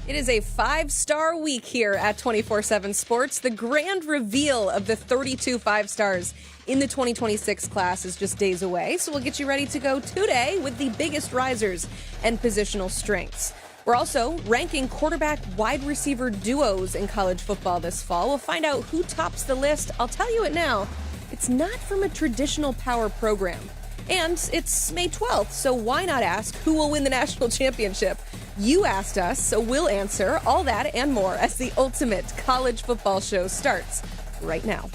It is a five-star week here at 24/7 Sports. The grand reveal of the 32 five-stars in the 2026 class is just days away, so we'll get you ready to go today with the biggest risers and positional strengths. We're also ranking quarterback wide receiver duos in college football this fall. We'll find out who tops the list. I'll tell you it now. It's not from a traditional power program. And it's May 12th, so why not ask who will win the national championship? You asked us, so we'll answer all that and more as the ultimate college football show starts right now.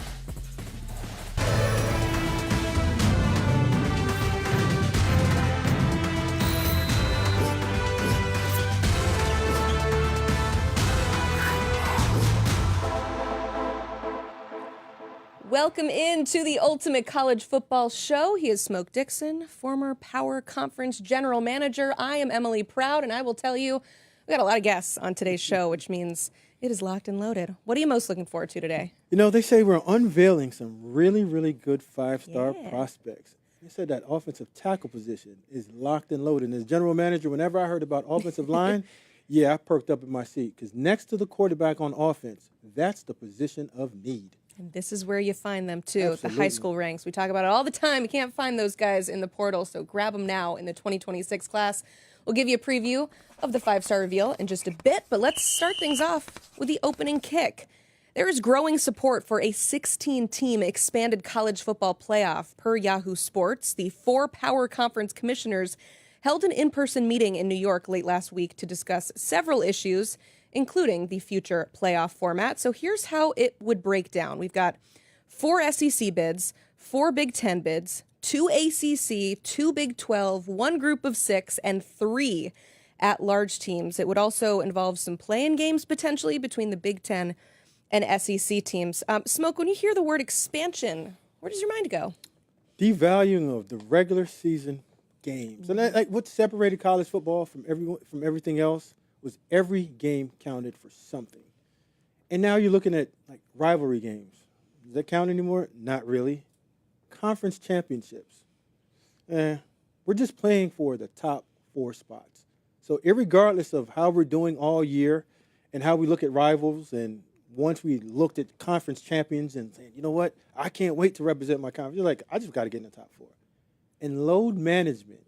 Welcome into the Ultimate College Football Show. He is Smoke Dixon, former Power Conference General Manager. I am Emily Proud, and I will tell you, we got a lot of guests on today's show, which means it is locked and loaded. What are you most looking forward to today? You know, they say we're unveiling some really, really good five-star prospects. They said that offensive tackle position is locked and loaded. And as general manager, whenever I heard about offensive line, I perked up in my seat because next to the quarterback on offense, that's the position of need. And this is where you find them, too, Absolutely. the high school ranks. We talk about it all the time. You can't find those guys in the portal, so grab them now in the 2026 class. We'll give you a preview of the five-star reveal in just a bit, but let's start things off with the opening kick. There is growing support for a 16-team expanded college football playoff. Per Yahoo Sports, the 4 Power Conference commissioners held an in-person meeting in New York late last week to discuss several issues, including the future playoff format. So here's how it would break down. We've got 4 SEC bids, 4 Big Ten bids, 2 ACC, 2 Big 12, 1 group of 6, and 3 at-large teams. It would also involve some play-in games potentially between the Big Ten and SEC teams. Smoke, when you hear the word expansion, where does your mind go? Devaluing of the regular season games. And that, what separated college football from everything else was every game counted for something. And now you're looking at rivalry games. Does that count anymore? Not really. Conference championships. We're just playing for the top 4 spots. So irregardless of how we're doing all year and how we look at rivals, and once we looked at conference champions and saying, you know what, I can't wait to represent my conference. You're like, I just got to get in the top 4. And load management.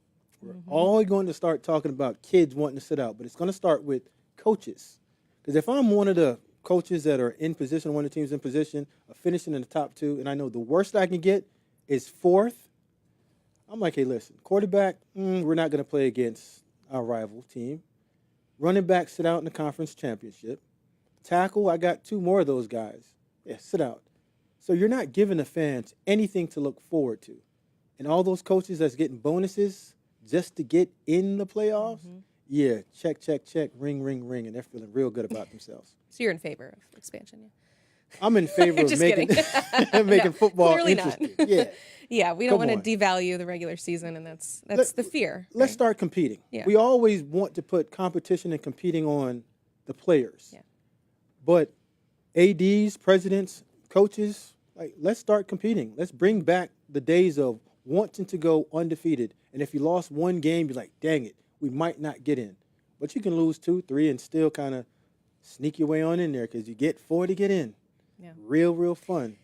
We're all going to start talking about kids wanting to sit out, but it's going to start with coaches. Because if I'm one of the coaches that are in position, one of the teams in position of finishing in the top 2, and I know the worst I can get is 4th, I'm like, hey, listen, quarterback, we're not going to play against our rival team. Running back, sit out in the conference championship. Tackle, I got 2 more of those guys. Yeah, sit out. So you're not giving the fans anything to look forward to. And all those coaches that's getting bonuses just to get in the playoffs, check, ring, and they're feeling real good about themselves. So you're in favor of expansion, yeah? I'm in favor of making no, football clearly interesting. Not. Yeah, we don't want to devalue the regular season, and that's the fear. Let's start competing. Yeah. We always want to put competition and competing on the players. Yeah. But ADs, presidents, coaches, let's start competing. Let's bring back the days of wanting to go undefeated. And if you lost one game, you're like, dang it, we might not get in. But you can lose 2, 3, and still kind of sneak your way on in there because you get 4 to get in. Yeah. Real fun.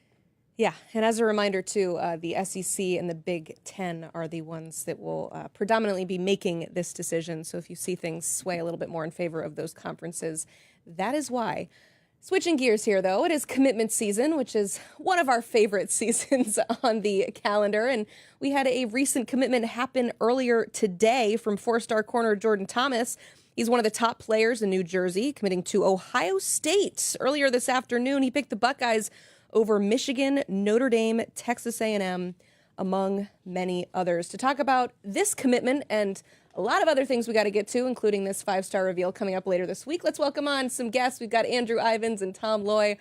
Yeah, and as a reminder, too, the SEC and the Big Ten are the ones that will predominantly be making this decision. So if you see things sway a little bit more in favor of those conferences, that is why. Switching gears here, though, it is commitment season, which is one of our favorite seasons on the calendar. And we had a recent commitment happen earlier today from 4-star corner Jordan Thomas. He's one of the top players in New Jersey, committing to Ohio State. Earlier this afternoon, he picked the Buckeyes over Michigan, Notre Dame, Texas A&M, among many others. To talk about this commitment and a lot of other things we got to get to, including this 5-star reveal coming up later this week. Let's welcome on some guests. We've got Andrew Ivins and Tom Loy.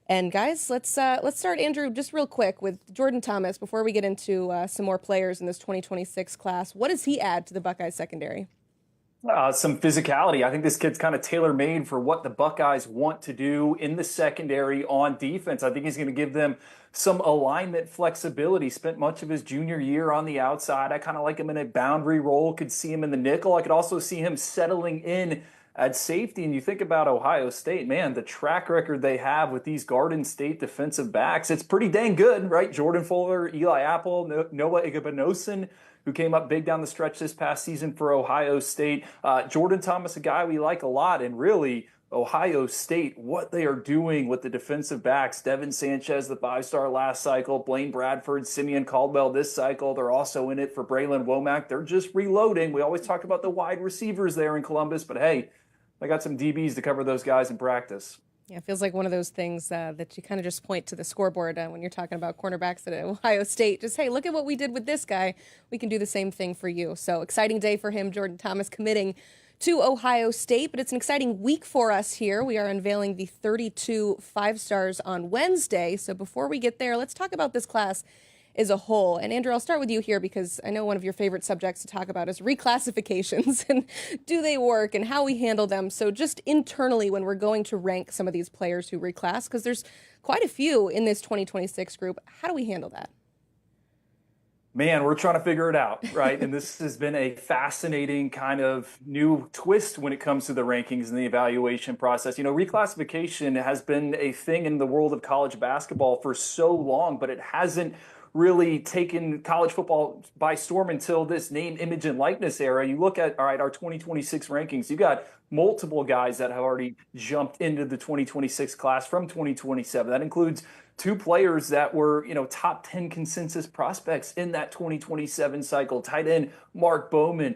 And guys, let's start, Andrew, just real quick with Jordan Thomas before we get into some more players in this 2026 class. What does he add to the Buckeyes secondary? Some physicality. I think this kid's kind of tailor-made for what the Buckeyes want to do in the secondary on defense. I think he's going to give them some alignment flexibility. Spent much of his junior year on the outside. I kind of like him in a boundary role. Could see him in the nickel. I could also see him settling in at safety. And you think about Ohio State, man, the track record they have with these Garden State defensive backs, it's pretty dang good, right? Jordan Fuller, Eli Apple, Noah Igbenogson, who came up big down the stretch this past season for Ohio State. Jordan Thomas, a guy we like a lot, and really Ohio State, what they are doing with the defensive backs. Devin Sanchez, the 5-star last cycle, Blaine Bradford, Simeon Caldwell this cycle. They're also in it for Braylon Womack. They're just reloading. We always talk about the wide receivers there in Columbus, but hey, I got some DBs to cover those guys in practice. Yeah, it feels like one of those things that you kind of just point to the scoreboard when you're talking about cornerbacks at Ohio State. Just, hey, look at what we did with this guy. We can do the same thing for you. So exciting day for him, Jordan Thomas committing to Ohio State, but it's an exciting week for us here. We are unveiling the 32 5-stars on Wednesday. So before we get there, let's talk about this class as a whole. And Andrew, I'll start with you here because I know one of your favorite subjects to talk about is reclassifications and do they work and how we handle them. So just internally when we're going to rank some of these players who reclass, because there's quite a few in this 2026 group, how do we handle that? Man, we're trying to figure it out, right? And this has been a fascinating kind of new twist when it comes to the rankings and the evaluation process. You know, reclassification has been a thing in the world of college basketball for so long, but it hasn't really taken college football by storm until this name, image, and likeness era. You look at, all right, our 2026 rankings, you got multiple guys that have already jumped into the 2026 class from 2027. That includes 2 players that were, you know, top 10 consensus prospects in that 2027 cycle. Tight end Mark Bowman,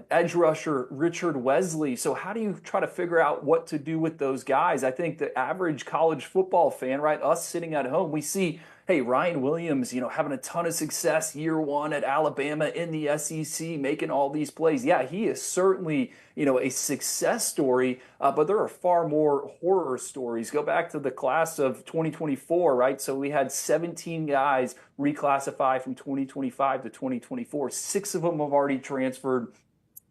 edge rusher Richard Wesley. So how do you try to figure out what to do with those guys? I think the average college football fan, right, us sitting at home, we see, hey, Ryan Williams, you know, having a ton of success year 1 at Alabama in the SEC, making all these plays. Yeah, he is certainly, you know, a success story, but there are far more horror stories. Go back to the class of 2024, right? So we had 17 guys reclassify from 2025 to 2024. 6 of them have already transferred.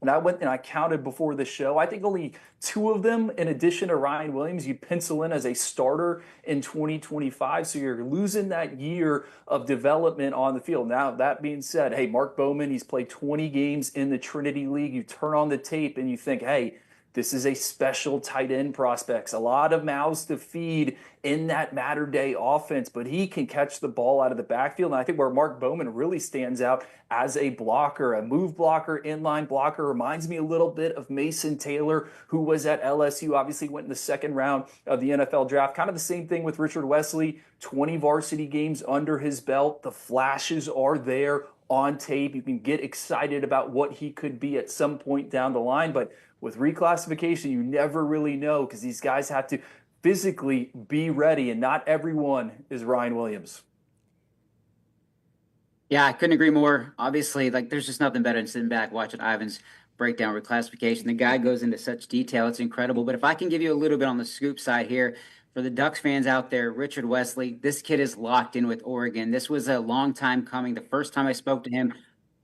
And I went and I counted before the show. I think only 2 of them, in addition to Ryan Williams, you pencil in as a starter in 2025. So you're losing that year of development on the field. Now, that being said, hey, Mark Bowman, he's played 20 games in the Trinity League. You turn on the tape and you think, hey, this is a special tight end prospect. A lot of mouths to feed in that matter day offense, but he can catch the ball out of the backfield. And I think where Mark Bowman really stands out as a blocker, a move blocker, inline blocker, reminds me a little bit of Mason Taylor, who was at LSU, obviously went in the 2nd round of the NFL draft. Kind of the same thing with Richard Wesley, 20 varsity games under his belt. The flashes are there on tape. You can get excited about what he could be at some point down the line, but with reclassification, you never really know because these guys have to physically be ready, and not everyone is Ryan Williams. Yeah, I couldn't agree more. Obviously, like there's just nothing better than sitting back watching Ivan's breakdown reclassification. The guy goes into such detail. It's incredible. But if I can give you a little bit on the scoop side here, for the Ducks fans out there, Richard Wesley, this kid is locked in with Oregon. This was a long time coming. The first time I spoke to him,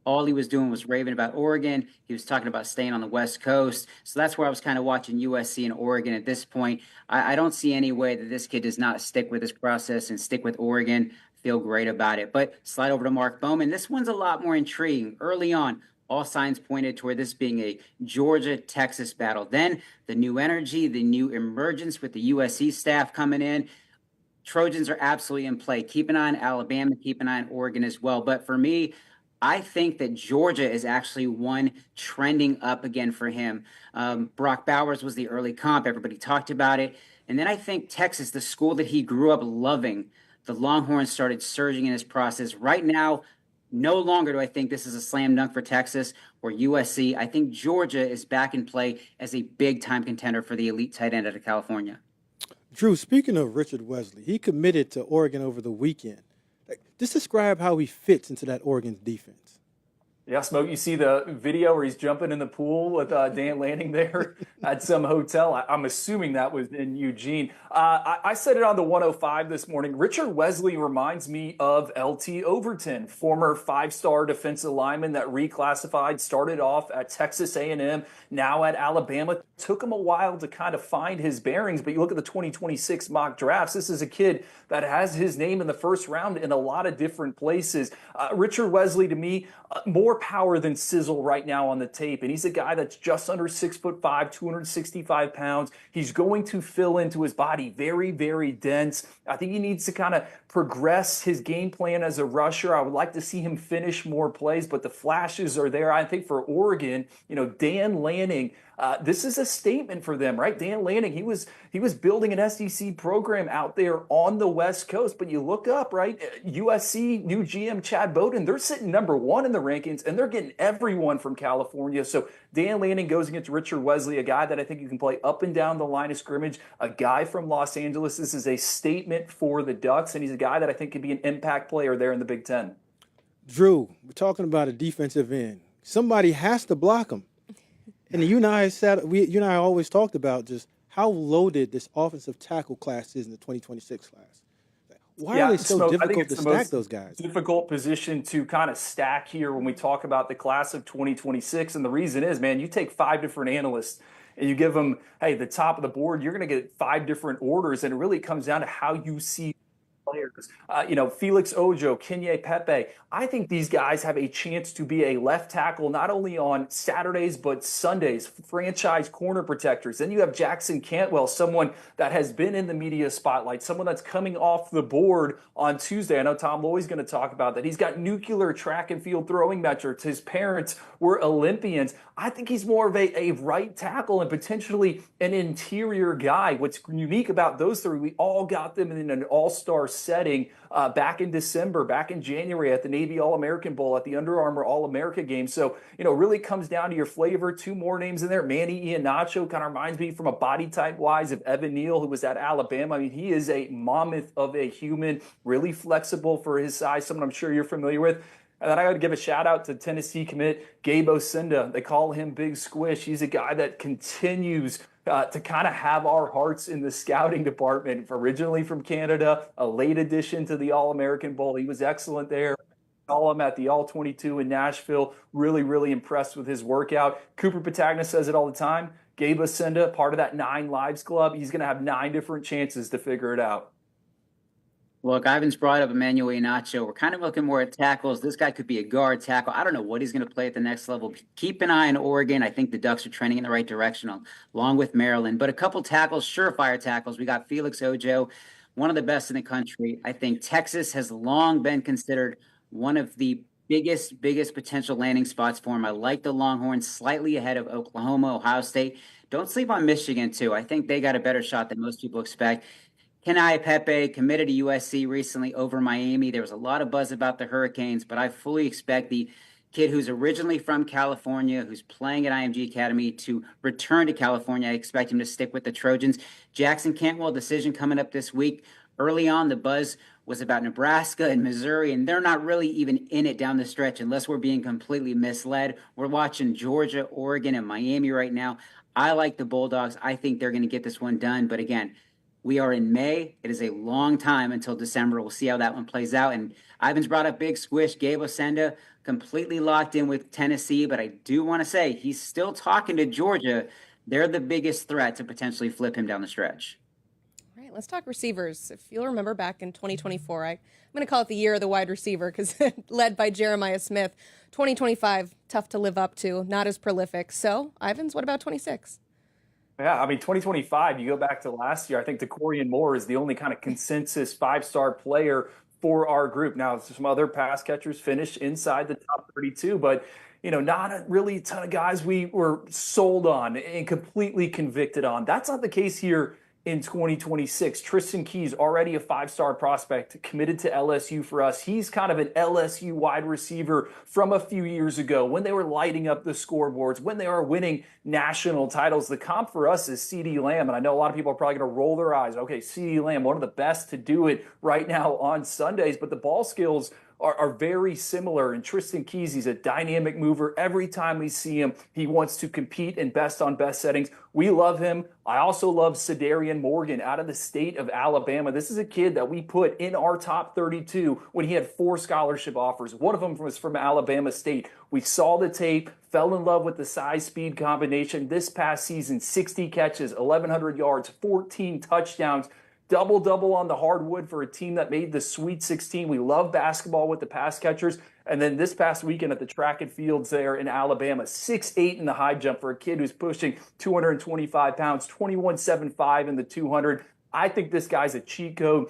all he was doing was raving about Oregon. He was talking about staying on the West Coast. So that's where I was kind of watching USC and Oregon at this point. I don't see any way that this kid does not stick with this process and stick with Oregon. Feel great about it. But slide over to Mark Bowman. This one's a lot more intriguing. Early on, all signs pointed toward this being a Georgia-Texas battle. Then the new energy, the new emergence with the USC staff coming in. Trojans are absolutely in play. Keep an eye on Alabama, keep an eye on Oregon as well. But for me, I think that Georgia is actually one trending up again for him. Brock Bowers was the early comp. Everybody talked about it. And then I think Texas, the school that he grew up loving, the Longhorns started surging in his process. Right now, no longer do I think this is a slam dunk for Texas or USC. I think Georgia is back in play as a big-time contender for the elite tight end out of California. Drew, speaking of Richard Wesley, he committed to Oregon over the weekend. Just describe how he fits into that Oregon defense. Yeah, Smoke, you see the video where he's jumping in the pool with Dan Lanning there at some hotel. I'm assuming that was in Eugene. I said it on the 105 this morning. Richard Wesley reminds me of LT Overton, former 5-star defensive lineman that reclassified, started off at Texas A&M, now at Alabama. Took him a while to kind of find his bearings, but you look at the 2026 mock drafts, this is a kid that has his name in the first round in a lot of different places. Richard Wesley, to me, more more power than sizzle right now on the tape. And he's a guy that's just under 6'5", 265 pounds. He's going to fill into his body very, very dense. I think he needs to kind of progress his game plan as a rusher. I would like to see him finish more plays, but the flashes are there. I think for Oregon, Dan Lanning, this is a statement for them, right? Dan Lanning, he was building an SEC program out there on the West Coast, but you look up, right? USC, new GM Chad Bowden, they're sitting number 1 in the rankings, and they're getting everyone from California. So Dan Lanning goes against Richard Wesley, a guy that I think you can play up and down the line of scrimmage, a guy from Los Angeles. This is a statement for the Ducks, and he's a guy that I think could be an impact player there in the Big Ten. Drew, we're talking about a defensive end. Somebody has to block him. And you and I always talked about just how loaded this offensive tackle class is in the 2026 class. Why are they so difficult to stack those guys? Difficult position to kind of stack here when we talk about the class of 2026. And the reason is, man, you take 5 different analysts and you give them, hey, the top of the board, you're going to get 5 different orders. And it really comes down to how you see players. Felix Ojo, Kenye Pepe. I think these guys have a chance to be a left tackle not only on Saturdays but Sundays, franchise corner protectors. Then you have Jackson Cantwell, someone that has been in the media spotlight, someone that's coming off the board on Tuesday. I know Tom Lowy's going to talk about that. He's got nuclear track and field throwing metrics. His parents were Olympians. I think he's more of a right tackle and potentially an interior guy. What's unique about those three, we all got them in an all-star setting back in December, back in January at the Navy All-American Bowl, at the Under Armour All-America game. So, it really comes down to your flavor. 2 more names in there. Manny Iheanacho kind of reminds me from a body type wise of Evan Neal, who was at Alabama. I mean, he is a mammoth of a human, really flexible for his size, someone I'm sure you're familiar with. And then I got to give a shout out to Tennessee commit Gabe Osenda. They call him Big Squish. He's a guy that continues to kind of have our hearts in the scouting department. Originally from Canada, a late addition to the All-American Bowl. He was excellent there. Saw him at the All-22 in Nashville. Really, really impressed with his workout. Cooper Patagna says it all the time. Gabe Osenda, part of that 9 Lives Club. He's going to have 9 different chances to figure it out. Look, Ivan's brought up Emmanuel Iheanacho. We're kind of looking more at tackles. This guy could be a guard tackle. I don't know what he's going to play at the next level. Keep an eye on Oregon. I think the Ducks are trending in the right direction, along with Maryland. But a couple tackles, surefire tackles. We got Felix Ojo, one of the best in the country. I think Texas has long been considered one of the biggest potential landing spots for him. I like the Longhorns slightly ahead of Oklahoma, Ohio State. Don't sleep on Michigan, too. I think they got a better shot than most people expect. Kenye Pepe committed to USC recently over Miami. There was a lot of buzz about the Hurricanes, but I fully expect the kid who's originally from California, who's playing at IMG Academy, to return to California. I expect him to stick with the Trojans. Jackson Cantwell decision coming up this week. Early on, the buzz was about Nebraska and Missouri, and they're not really even in it down the stretch unless we're being completely misled. We're watching Georgia, Oregon, and Miami right now. I like the Bulldogs. I think they're going to get this one done. But again, we are in May. It is a long time until December. We'll see how that one plays out. And Ivan's brought up Big Squish. Gabe Osenda completely locked in with Tennessee. But I do want to say he's still talking to Georgia. They're the biggest threat to potentially flip him down the stretch. All right, let's talk receivers. If you'll remember back in 2024, I'm going to call it the year of the wide receiver because led by Jeremiah Smith. 2025, tough to live up to, not as prolific. So, Ivans, what about 26? Yeah, I mean, 2025, you go back to last year, I think DeCorian Moore is the only kind of consensus 5-star player for our group. Now, some other pass catchers finished inside the top 32, but, not really a ton of guys we were sold on and completely convicted on. That's not the case here in 2026. Tristan Keys, already a 5-star prospect, committed to LSU for us. He's kind of an LSU wide receiver from a few years ago when they were lighting up the scoreboards, when they were winning national titles. The comp for us is CeeDee Lamb, and I know a lot of people are probably going to roll their eyes. Okay, CeeDee Lamb, one of the best to do it right now on Sundays, but the ball skills are very similar. And Tristan Keys, he's a dynamic mover. Every time we see him, he wants to compete in best-on-best settings. We love him. I also love Cedarian Morgan out of the state of Alabama. This is a kid that we put in our top 32 when he had 4 scholarship offers. One of them was from Alabama State. We saw the tape, fell in love with the size-speed combination. This past season, 60 catches, 1,100 yards, 14 touchdowns. Double-double on the hardwood for a team that made the Sweet 16. We love basketball with the pass catchers. And then this past weekend at the track and fields there in Alabama, 6'8" in the high jump for a kid who's pushing 225 pounds, 21.75 in the 200. I think this guy's a cheat code.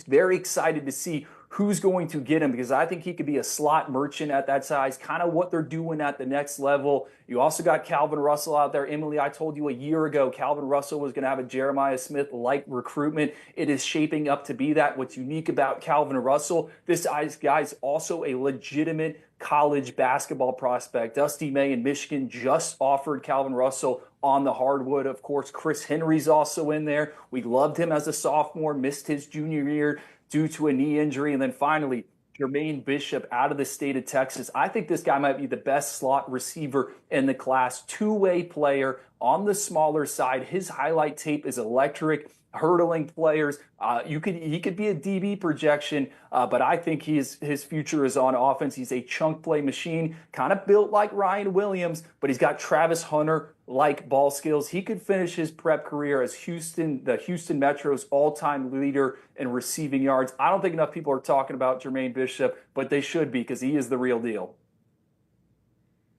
Very excited to see who's going to get him, because I think he could be a slot merchant at that size, kind of what they're doing at the next level. You also got Calvin Russell out there. Emily, I told you a year ago, Calvin Russell was going to have a Jeremiah Smith-like recruitment. It is shaping up to be that. What's unique about Calvin Russell, this guy's also a legitimate college basketball prospect. Dusty May in Michigan just offered Calvin Russell on the hardwood. Of course, Chris Henry's also in there. We loved him as a sophomore, missed his junior year due to a knee injury. And then finally, Jermaine Bishop out of the state of Texas. I think this guy might be the best slot receiver in the class. Two-way player on the smaller side. His highlight tape is electric. Hurdling players. He could be a DB projection, but I think his future is on offense. He's a chunk play machine, kind of built like Ryan Williams, but he's got Travis Hunter-like ball skills. He could finish his prep career as the Houston Metro's all-time leader in receiving yards. I don't think enough people are talking about Jermaine Bishop, but they should be, because he is the real deal.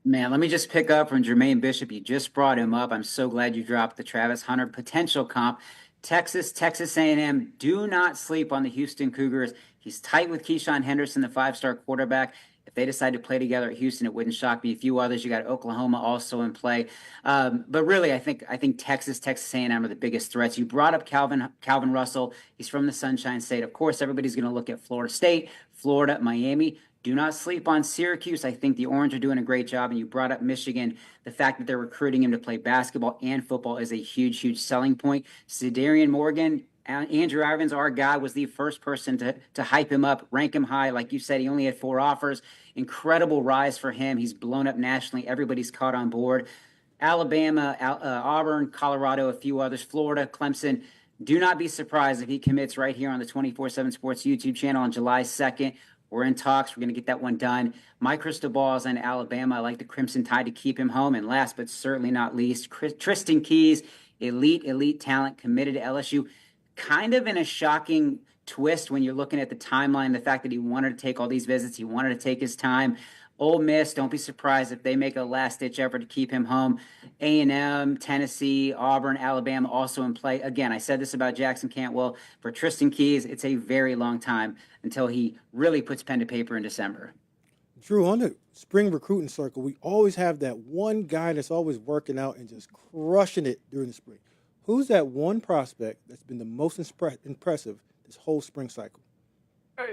Man, let me just pick up from Jermaine Bishop. You just brought him up. I'm so glad you dropped the Travis Hunter potential comp. Texas A&M, do not sleep on the Houston Cougars. He's tight with Keyshawn Henderson, the five-star quarterback. If they decide to play together at Houston, it wouldn't shock me. A few others. You got Oklahoma also in play. But really, I think Texas A&M are the biggest threats. You brought up Calvin Russell. He's from the Sunshine State. Of course, everybody's going to look at Florida State, Florida, Miami. Do not sleep on Syracuse. I think the Orange are doing a great job. And you brought up Michigan. The fact that they're recruiting him to play basketball and football is a huge, huge selling point. Cedarian Morgan, Andrew Ivins, our guy, was the first person to hype him up, rank him high. Like you said, he only had 4 offers. Incredible rise for him. He's blown up nationally. Everybody's caught on board. Alabama, Auburn, Colorado, a few others, Florida, Clemson. Do not be surprised if he commits right here on the 24/7 Sports YouTube channel on July 2nd. We're in talks. We're going to get that one done. My crystal ball is on Alabama. I like the Crimson Tide to keep him home. And last but certainly not least, Tristan Keys, elite talent, committed to LSU. Kind of in a shocking twist when you're looking at the timeline, the fact that he wanted to take all these visits. He wanted to take his time. Ole Miss, don't be surprised if they make a last-ditch effort to keep him home. A&M, Tennessee, Auburn, Alabama also in play. Again, I said this about Jackson Cantwell. For Tristan Keys, it's a very long time until he really puts pen to paper in December. Drew, on the spring recruiting circle, we always have that one guy that's always working out and just crushing it during the spring. Who's that one prospect that's been the most impressive this whole spring cycle?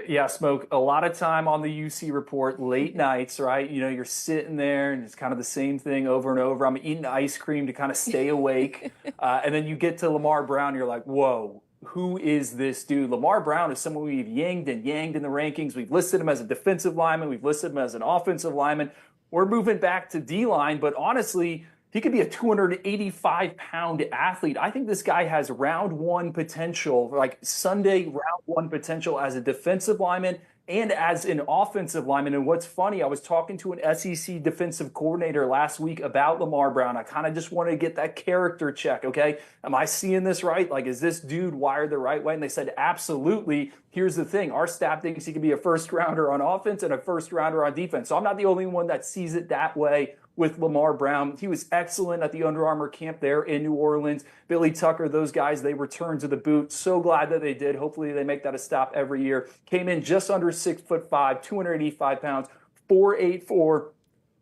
Yeah, Smoke, a lot of time on the UC report, late nights, right? You know, you're sitting there and it's kind of the same thing over and over. I'm eating ice cream to kind of stay awake. And then you get to Lamar Brown, you're like, whoa, who is this dude? Lamar Brown is someone we've yanged in the rankings. We've listed him as a defensive lineman. We've listed him as an offensive lineman. We're moving back to D-line, but honestly, he could be a 285-pound athlete. I think this guy has round one potential, like Sunday round one potential as a defensive lineman and as an offensive lineman. And what's funny, I was talking to an SEC defensive coordinator last week about Lamar Brown. I kind of just wanted to get that character check, okay? Am I seeing this right? Like, is this dude wired the right way? And they said, absolutely. Here's the thing. Our staff thinks he could be a first-rounder on offense and a first-rounder on defense. So I'm not the only one that sees it that way with Lamar Brown. He was excellent at the Under Armour camp there in New Orleans. Billy Tucker, those guys, they returned to the boot. So glad that they did. Hopefully they make that a stop every year. Came in just under 6'5", 285 pounds, 4.84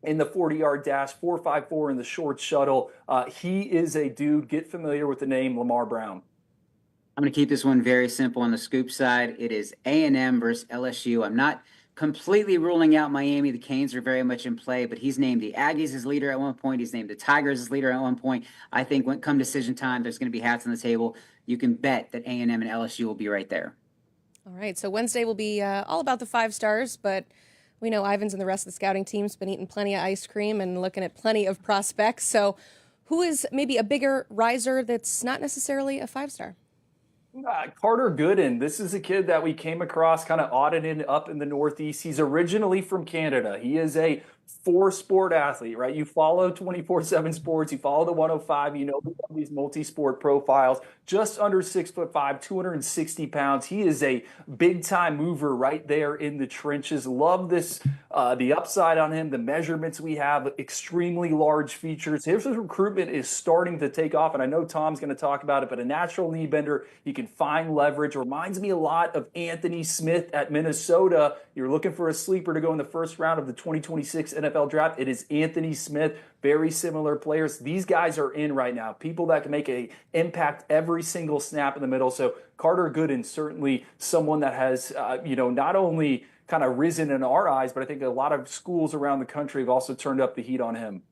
in the 40-yard dash, 4.54 in the short shuttle. He is a dude. Get familiar with the name Lamar Brown. I'm going to keep this one very simple on the scoop side. It is A&M versus LSU. I'm not completely ruling out Miami. The Canes are very much in play, but he's named the Aggies as leader at one point. He's named the Tigers as leader at one point. I think when come decision time, there's going to be hats on the table. You can bet that A&M and LSU will be right there. All right, so Wednesday will be all about the 5 stars, but we know Ivins and the rest of the scouting team's been eating plenty of ice cream and looking at plenty of prospects. So who is maybe a bigger riser that's not necessarily a 5-star? Carter Gooden. This is a kid that we came across kind of audited up in the Northeast. He's originally from Canada. He is a four-sport athlete, right? You follow 24/7 Sports, you follow the 105, you know these multi-sport profiles, just under 6'5", 260 pounds. He is a big-time mover right there in the trenches. Love this, the upside on him, the measurements we have, extremely large features. His recruitment is starting to take off, and I know Tom's going to talk about it, but a natural knee bender, he can find leverage. Reminds me a lot of Anthony Smith at Minnesota. You're looking for a sleeper to go in the first round of the 2026 NFL draft. It is Anthony Smith. Very similar players. These guys are in right now. People that can make an impact every single snap in the middle. So Carter Gooden, certainly someone that has, not only kind of risen in our eyes, but I think a lot of schools around the country have also turned up the heat on him.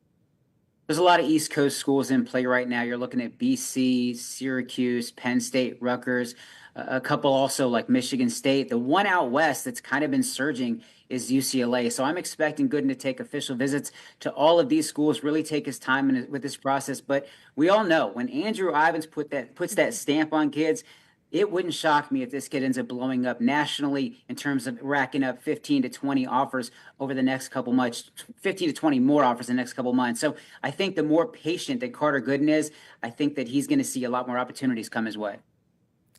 There's a lot of East Coast schools in play right now. You're looking at BC, Syracuse, Penn State, Rutgers, a couple also like Michigan State. The one out west that's kind of been surging is UCLA. So I'm expecting Gooden to take official visits to all of these schools, really take his time with this process. But we all know when Andrew Ivins puts that stamp on kids, it wouldn't shock me if this kid ends up blowing up nationally in terms of racking up 15 to 20 offers over the next couple months, 15 to 20 more offers in the next couple months. So I think the more patient that Carter Gooden is, I think that he's going to see a lot more opportunities come his way.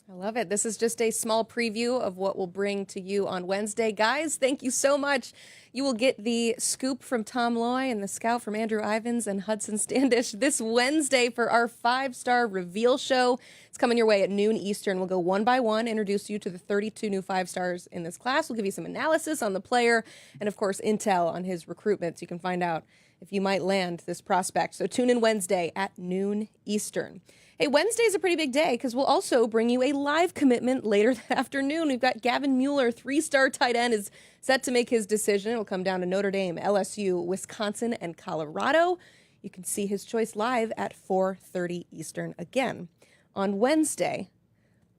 I love it. This is just a small preview of what we'll bring to you on Wednesday. Guys, thank you so much. You will get the scoop from Tom Loy and the scout from Andrew Ivins and Hudson Standish this Wednesday for our 5-star reveal show. It's coming your way at noon Eastern. We'll go one by one, introduce you to the 32 new 5-stars in this class. We'll give you some analysis on the player and, of course, intel on his recruitment so you can find out if you might land this prospect. So tune in Wednesday at noon Eastern. Hey, Wednesday's a pretty big day because we'll also bring you a live commitment later that afternoon. We've got Gavin Mueller, 3-star tight end, is set to make his decision. It'll come down to Notre Dame, LSU, Wisconsin, and Colorado. You can see his choice live at 4:30 Eastern again on Wednesday.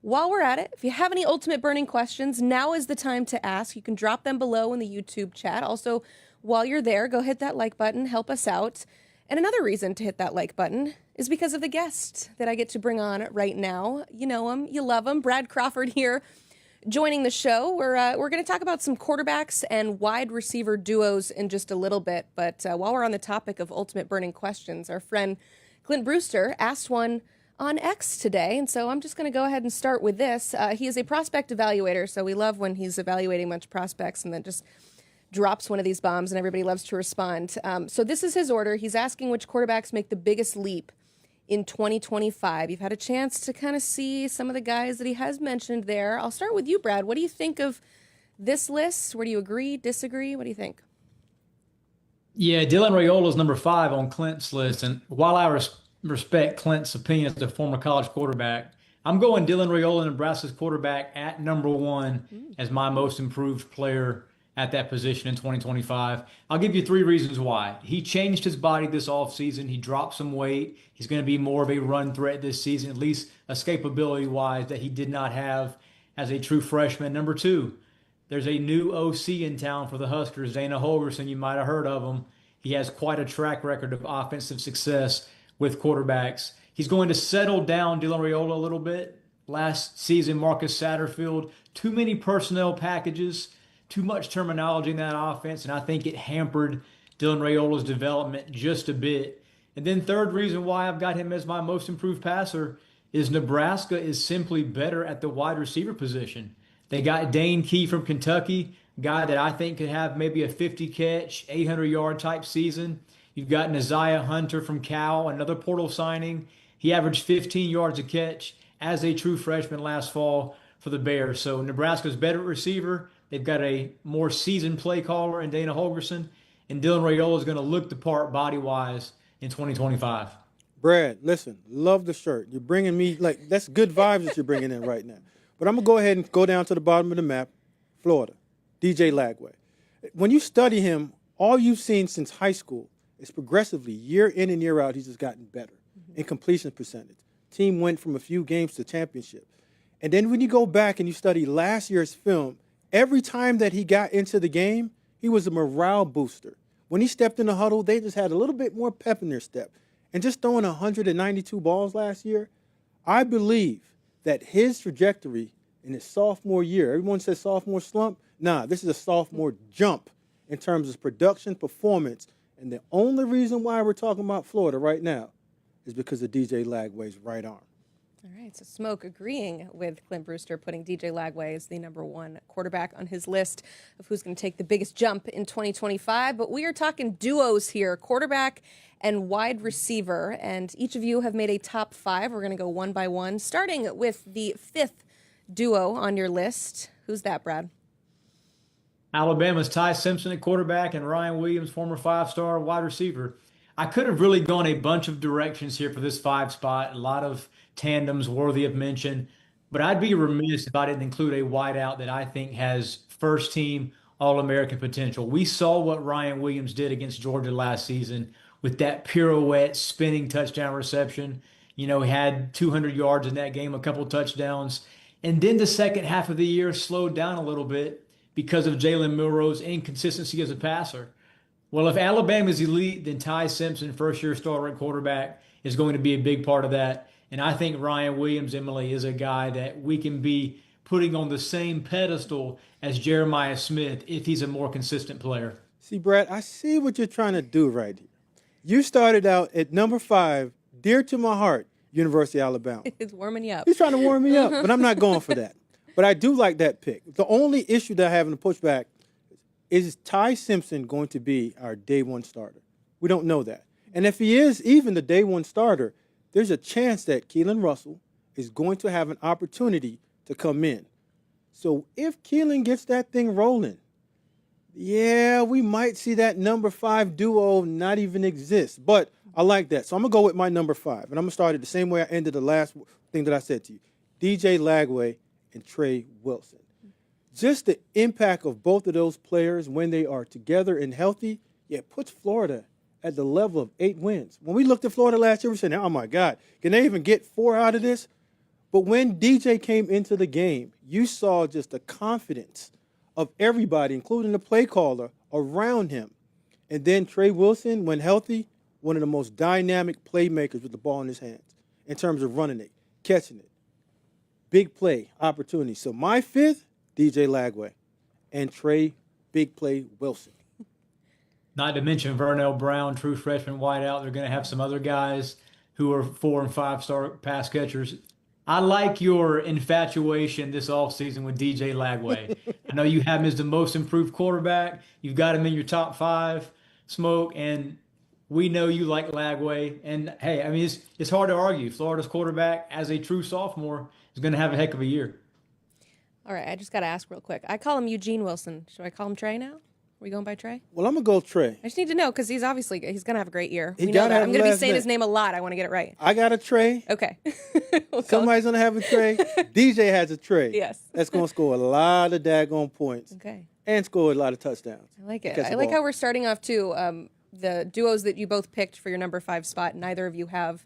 While we're at it, if you have any ultimate burning questions, now is the time to ask. You can drop them below in the YouTube chat. Also, while you're there, go hit that like button, help us out. And another reason to hit that like button is because of the guest that I get to bring on right now. You know him, you love him. Brad Crawford here joining the show. We're going to talk about some quarterbacks and wide receiver duos in just a little bit. But while we're on the topic of ultimate burning questions, our friend Clint Brewster asked one on X today. And so I'm just going to go ahead and start with this. He is a prospect evaluator, so we love when he's evaluating a bunch of prospects and then just drops one of these bombs and everybody loves to respond. So this is his order. He's asking which quarterbacks make the biggest leap in 2025. You've had a chance to kind of see some of the guys that he has mentioned there. I'll start with you, Brad. What do you think of this list? Where do you agree, disagree? What do you think? Yeah, Dylan Rayola is number 5 on Clint's list. And while I respect Clint's opinion as a former college quarterback, I'm going Dylan Rayola, Nebraska's quarterback, at number 1 as my most improved player at that position in 2025. I'll give you 3 reasons why. He changed his body this offseason. He dropped some weight. He's going to be more of a run threat this season, at least escapability-wise, that he did not have as a true freshman. Number 2, there's a new OC in town for the Huskers, Dana Holgorsen. You might have heard of him. He has quite a track record of offensive success with quarterbacks. He's going to settle down Dylan Rayola a little bit. Last season, Marcus Satterfield, too many personnel packages, too much terminology in that offense, and I think it hampered Dylan Rayola's development just a bit. And then third reason why I've got him as my most improved passer is Nebraska is simply better at the wide receiver position. They got Dane Key from Kentucky, a guy that I think could have maybe a 50-catch, 800-yard type season. You've got Neziah Hunter from Cal, another portal signing. He averaged 15 yards a catch as a true freshman last fall for the Bears. So Nebraska's better at receiver. They've got a more seasoned play caller in Dana Holgorsen, and Dylan Rayola is going to look the part body-wise in 2025. Brad, listen, love the shirt. You're bringing me, that's good vibes that you're bringing in right now. But I'm going to go ahead and go down to the bottom of the map, Florida, DJ Lagway. When you study him, all you've seen since high school is progressively, year in and year out, he's just gotten better in completion percentage. Team went from a few games to championship. And then when you go back and you study last year's film, every time that he got into the game, he was a morale booster. When he stepped in the huddle, they just had a little bit more pep in their step. And just throwing 192 balls last year, I believe that his trajectory in his sophomore year, everyone says sophomore slump. Nah, this is a sophomore jump. in terms of production, performance. And the only reason why we're talking about Florida right now is because of DJ Lagway's right arm. All right, so Smoke agreeing with Clint Brewster, putting DJ Lagway as the #1 quarterback on his list of who's going to take the biggest jump in 2025. But we are talking duos here, quarterback and wide receiver. And each of you have made a top 5. We're going to go one by one, starting with the 5th duo on your list. Who's that, Brad? Alabama's Ty Simpson at quarterback and Ryan Williams, former 5-star wide receiver. I could have really gone a bunch of directions here for this 5 spot, a lot of tandems worthy of mention, but I'd be remiss if I didn't include a wideout that I think has first-team All-American potential. We saw what Ryan Williams did against Georgia last season with that pirouette, spinning touchdown reception. He had 200 yards in that game, a couple touchdowns, and then the second half of the year slowed down a little bit because of Jalen Milroe's inconsistency as a passer. Well, if Alabama's elite, then Ty Simpson, first-year starter at quarterback, is going to be a big part of that. And I think Ryan Williams, Emily, is a guy that we can be putting on the same pedestal as Jeremiah Smith if he's a more consistent player. See, Brad, I see what you're trying to do right here. You started out at number 5, dear to my heart, University of Alabama. It's warming you up. He's trying to warm me up, but I'm not going for that. But I do like that pick. The only issue that I have in the pushback is Ty Simpson going to be our day 1 starter? We don't know that. And if he is even the day 1 starter, there's a chance that Keelan Russell is going to have an opportunity to come in. So if Keelan gets that thing rolling, yeah, we might see that number 5 duo not even exist. But I like that. So I'm going to go with my number 5. And I'm going to start it the same way I ended the last thing that I said to you. DJ Lagway and Trey Wilson. Just the impact of both of those players when they are together and healthy, puts Florida at the level of 8 wins. When we looked at Florida last year, we said, oh, my God, can they even get 4 out of this? But when DJ came into the game, you saw just the confidence of everybody, including the play caller, around him. And then Trey Wilson, when healthy, one of the most dynamic playmakers with the ball in his hands in terms of running it, catching it. Big play opportunity. So my 5th, DJ Lagway, and Trey Big Play Wilson. Not to mention Vernell Brown, true freshman wideout. They're going to have some other guys who are 4- and 5-star pass catchers. I like your infatuation this offseason with DJ Lagway. I know you have him as the most improved quarterback. You've got him in your top 5, Smoke, and we know you like Lagway. And, hey, I mean, it's hard to argue. Florida's quarterback, as a true sophomore, is going to have a heck of a year. All right, I just got to ask real quick. I call him Eugene Wilson. Should I call him Trey now? Are we going by Trey? Well, I'm going to go Trey. I just need to know because he's going to have a great year. He We know gotta that. have I'm going to be last saying name. his name a lot. I want to get it right. I got a Trey. Okay. We'll call Somebody's going to have a Trey. DJ has a Trey. Yes. That's going to score a lot of daggone points. Okay. And score a lot of touchdowns. I like it. Catch the I like ball. how we're starting off, too. The duos that you both picked for your number 5 spot, neither of you have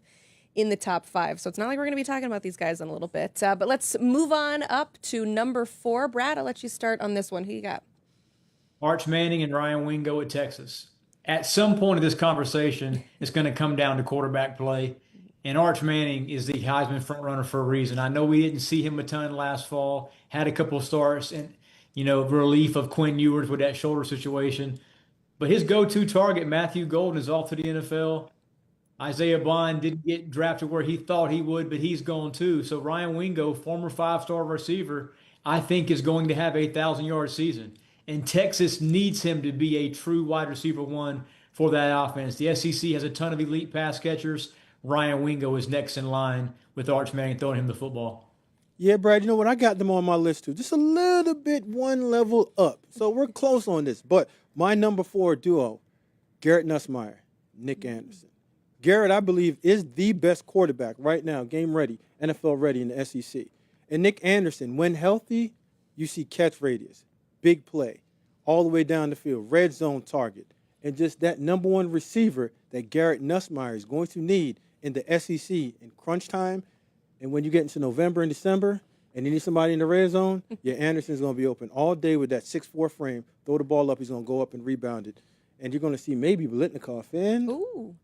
in the top 5. So it's not like we're going to be talking about these guys in a little bit. But let's move on up to number 4. Brad, I'll let you start on this one. Who you got? Arch Manning and Ryan Wingo at Texas. At some point of this conversation, it's going to come down to quarterback play. And Arch Manning is the Heisman frontrunner for a reason. I know we didn't see him a ton last fall, had a couple of starts and, relief of Quinn Ewers with that shoulder situation. But his go-to target, Matthew Golden, is off to the NFL. Isaiah Bond didn't get drafted where he thought he would, but he's gone too. So Ryan Wingo, former 5-star receiver, I think is going to have a 1,000-yard season. And Texas needs him to be a true wide receiver 1 for that offense. The SEC has a ton of elite pass catchers. Ryan Wingo is next in line with Arch Manning throwing him the football. Yeah, Brad, you know what? I got them on my list too. Just a little bit one level up. So we're close on this. But my number 4 duo, Garrett Nussmeier, Nick Anderson. Garrett, I believe, is the best quarterback right now, game ready, NFL ready in the SEC. And Nick Anderson, when healthy, you see catch radius, big play, all the way down the field, red zone target, and just that number 1 receiver that Garrett Nussmeier is going to need in the SEC in crunch time. And when you get into November and December and you need somebody in the red zone, Anderson's going to be open all day with that 6'4" frame, throw the ball up, he's going to go up and rebound it. And you're going to see maybe Biletnikoff in Ooh.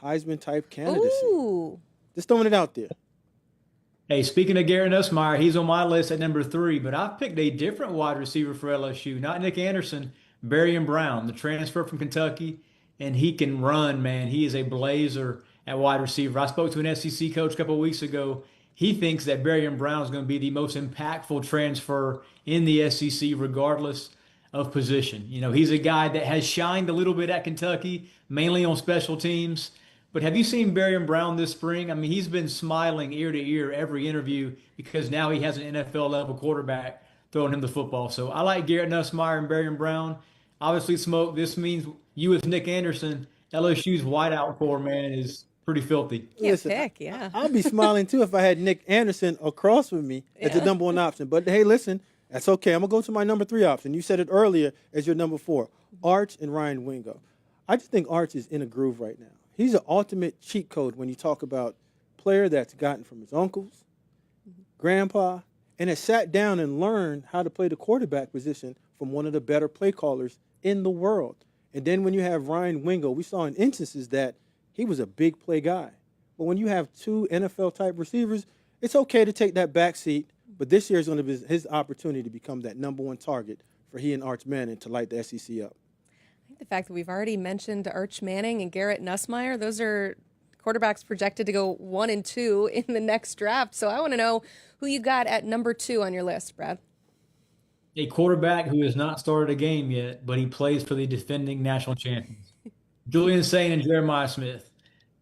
Heisman-type candidacy. Ooh. Just throwing it out there. Hey, speaking of Garrett Nussmeier, he's on my list at number 3, but I've picked a different wide receiver for LSU, not Nick Anderson, Berrien Brown, the transfer from Kentucky, and he can run, man. He is a blazer at wide receiver. I spoke to an SEC coach a couple of weeks ago. He thinks that Berrien Brown is going to be the most impactful transfer in the SEC, regardless of position. You know, he's a guy that has shined a little bit at Kentucky, mainly on special teams. But have you seen Berrien Brown this spring? I mean, he's been smiling ear to ear every interview because now he has an NFL level quarterback throwing him the football. So I like Garrett Nussmeier and Berrien Brown. Obviously, Smoke, this means you as Nick Anderson, LSU's wideout core, man, is pretty filthy. Can't Listen, pick, yeah. I'll be smiling too if I had Nick Anderson across with me as the Yeah. number one option. But hey, listen, that's okay. I'm gonna go to my number 3 option. You said it earlier as your number 4, Arch and Ryan Wingo. I just think Arch is in a groove right now. He's an ultimate cheat code when you talk about player that's gotten from his uncles, grandpa, and has sat down and learned how to play the quarterback position from one of the better play callers in the world. And then when you have Ryan Wingo, we saw in instances that he was a big play guy. But when you have 2 NFL-type receivers, it's okay to take that back seat. But this year is going to be his opportunity to become that number 1 target for he and Arch Manning to light the SEC up. I think the fact that we've already mentioned Arch Manning and Garrett Nussmeier, those are quarterbacks projected to go 1 and 2 in the next draft. So I want to know who you got at number 2 on your list, Brad. A quarterback who has not started a game yet, but he plays for the defending national champions. Julian Sain and Jeremiah Smith.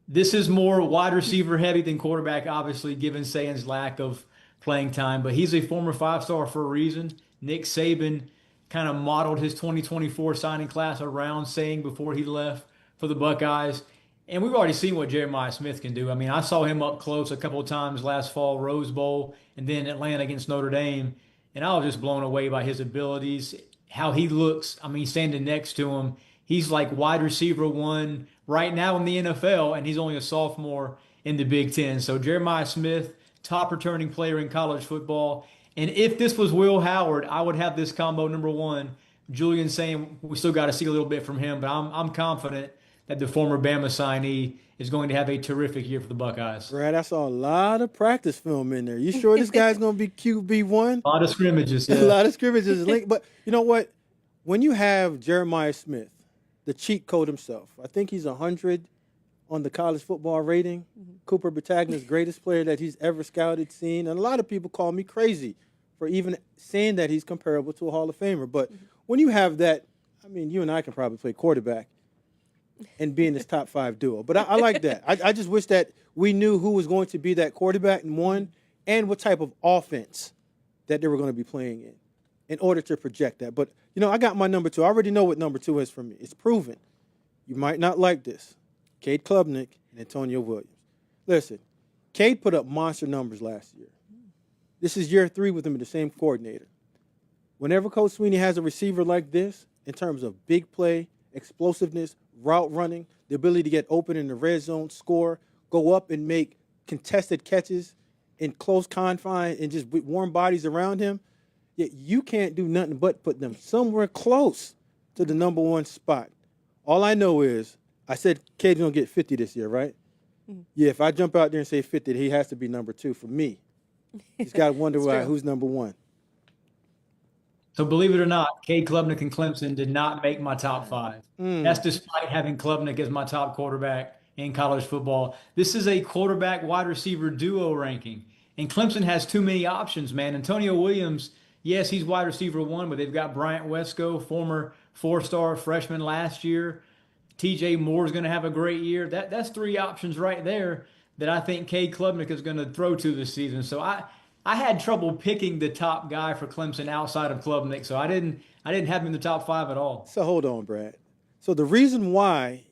This is more wide receiver heavy than quarterback, obviously, given Sain's lack of playing time, but he's a former 5-star for a reason. Nick Saban kind of modeled his 2024 signing class around Sain before he left for the Buckeyes. And we've already seen what Jeremiah Smith can do. I mean, I saw him up close a couple of times last fall, Rose Bowl, and then Atlanta against Notre Dame. And I was just blown away by his abilities, how he looks. I mean, standing next to him, he's like wide receiver 1 right now in the NFL, and he's only a sophomore in the Big Ten. So Jeremiah Smith, top returning player in college football. And if this was Will Howard, I would have this combo number 1. Julian Sain, we still got to see a little bit from him, but I'm confident that the former Bama signee is going to have a terrific year for the Buckeyes. Brad, I saw a lot of practice film in there. You sure this guy's going to be QB1? A lot of scrimmages. A Yeah. lot of scrimmages linked. But you know what? When you have Jeremiah Smith, the cheat code himself, I think he's 100 on the college football rating. Cooper Battagna's greatest player that he's ever scouted, seen. And a lot of people call me crazy for even saying that he's comparable to a Hall of Famer. But when you have that, I mean, you and I can probably play quarterback and be in this top 5 duo. But I like that. I just wish that we knew who was going to be that quarterback in 1 and what type of offense that they were going to be playing in order to project that. But, you know, I got my number 2. I already know what number 2 is for me. It's proven. You might not like this. Cade Klubnik and Antonio Williams. Listen, Cade put up monster numbers last year. This is year 3 with him in the same coordinator. Whenever Coach Sweeney has a receiver like this, in terms of big play, explosiveness, route running, the ability to get open in the red zone, score, go up and make contested catches in close confine and just with warm bodies around him, yet you can't do nothing but put them somewhere close to the number 1 spot. All I know is I said Cade's going to get 50 this year, right? Yeah, if I jump out there and say 50, he has to be number 2 for me. He's got to wonder who's number 1. So believe it or not, Cade Klubnik and Clemson did not make my top 5. That's despite having Klubnik as my top quarterback in college football. This is a quarterback wide receiver duo ranking. And Clemson has too many options, man. Antonio Williams, yes, he's wide receiver 1, but they've got Bryant Wesco, former 4-star freshman last year. TJ Moore's going to have a great year. That's 3 options right there that I think Cade Klubnik is going to throw to this season. So I had trouble picking the top guy for Clemson outside of Klubnik, so I didn't have him in the top 5 at all. So hold on, Brad. So the reason why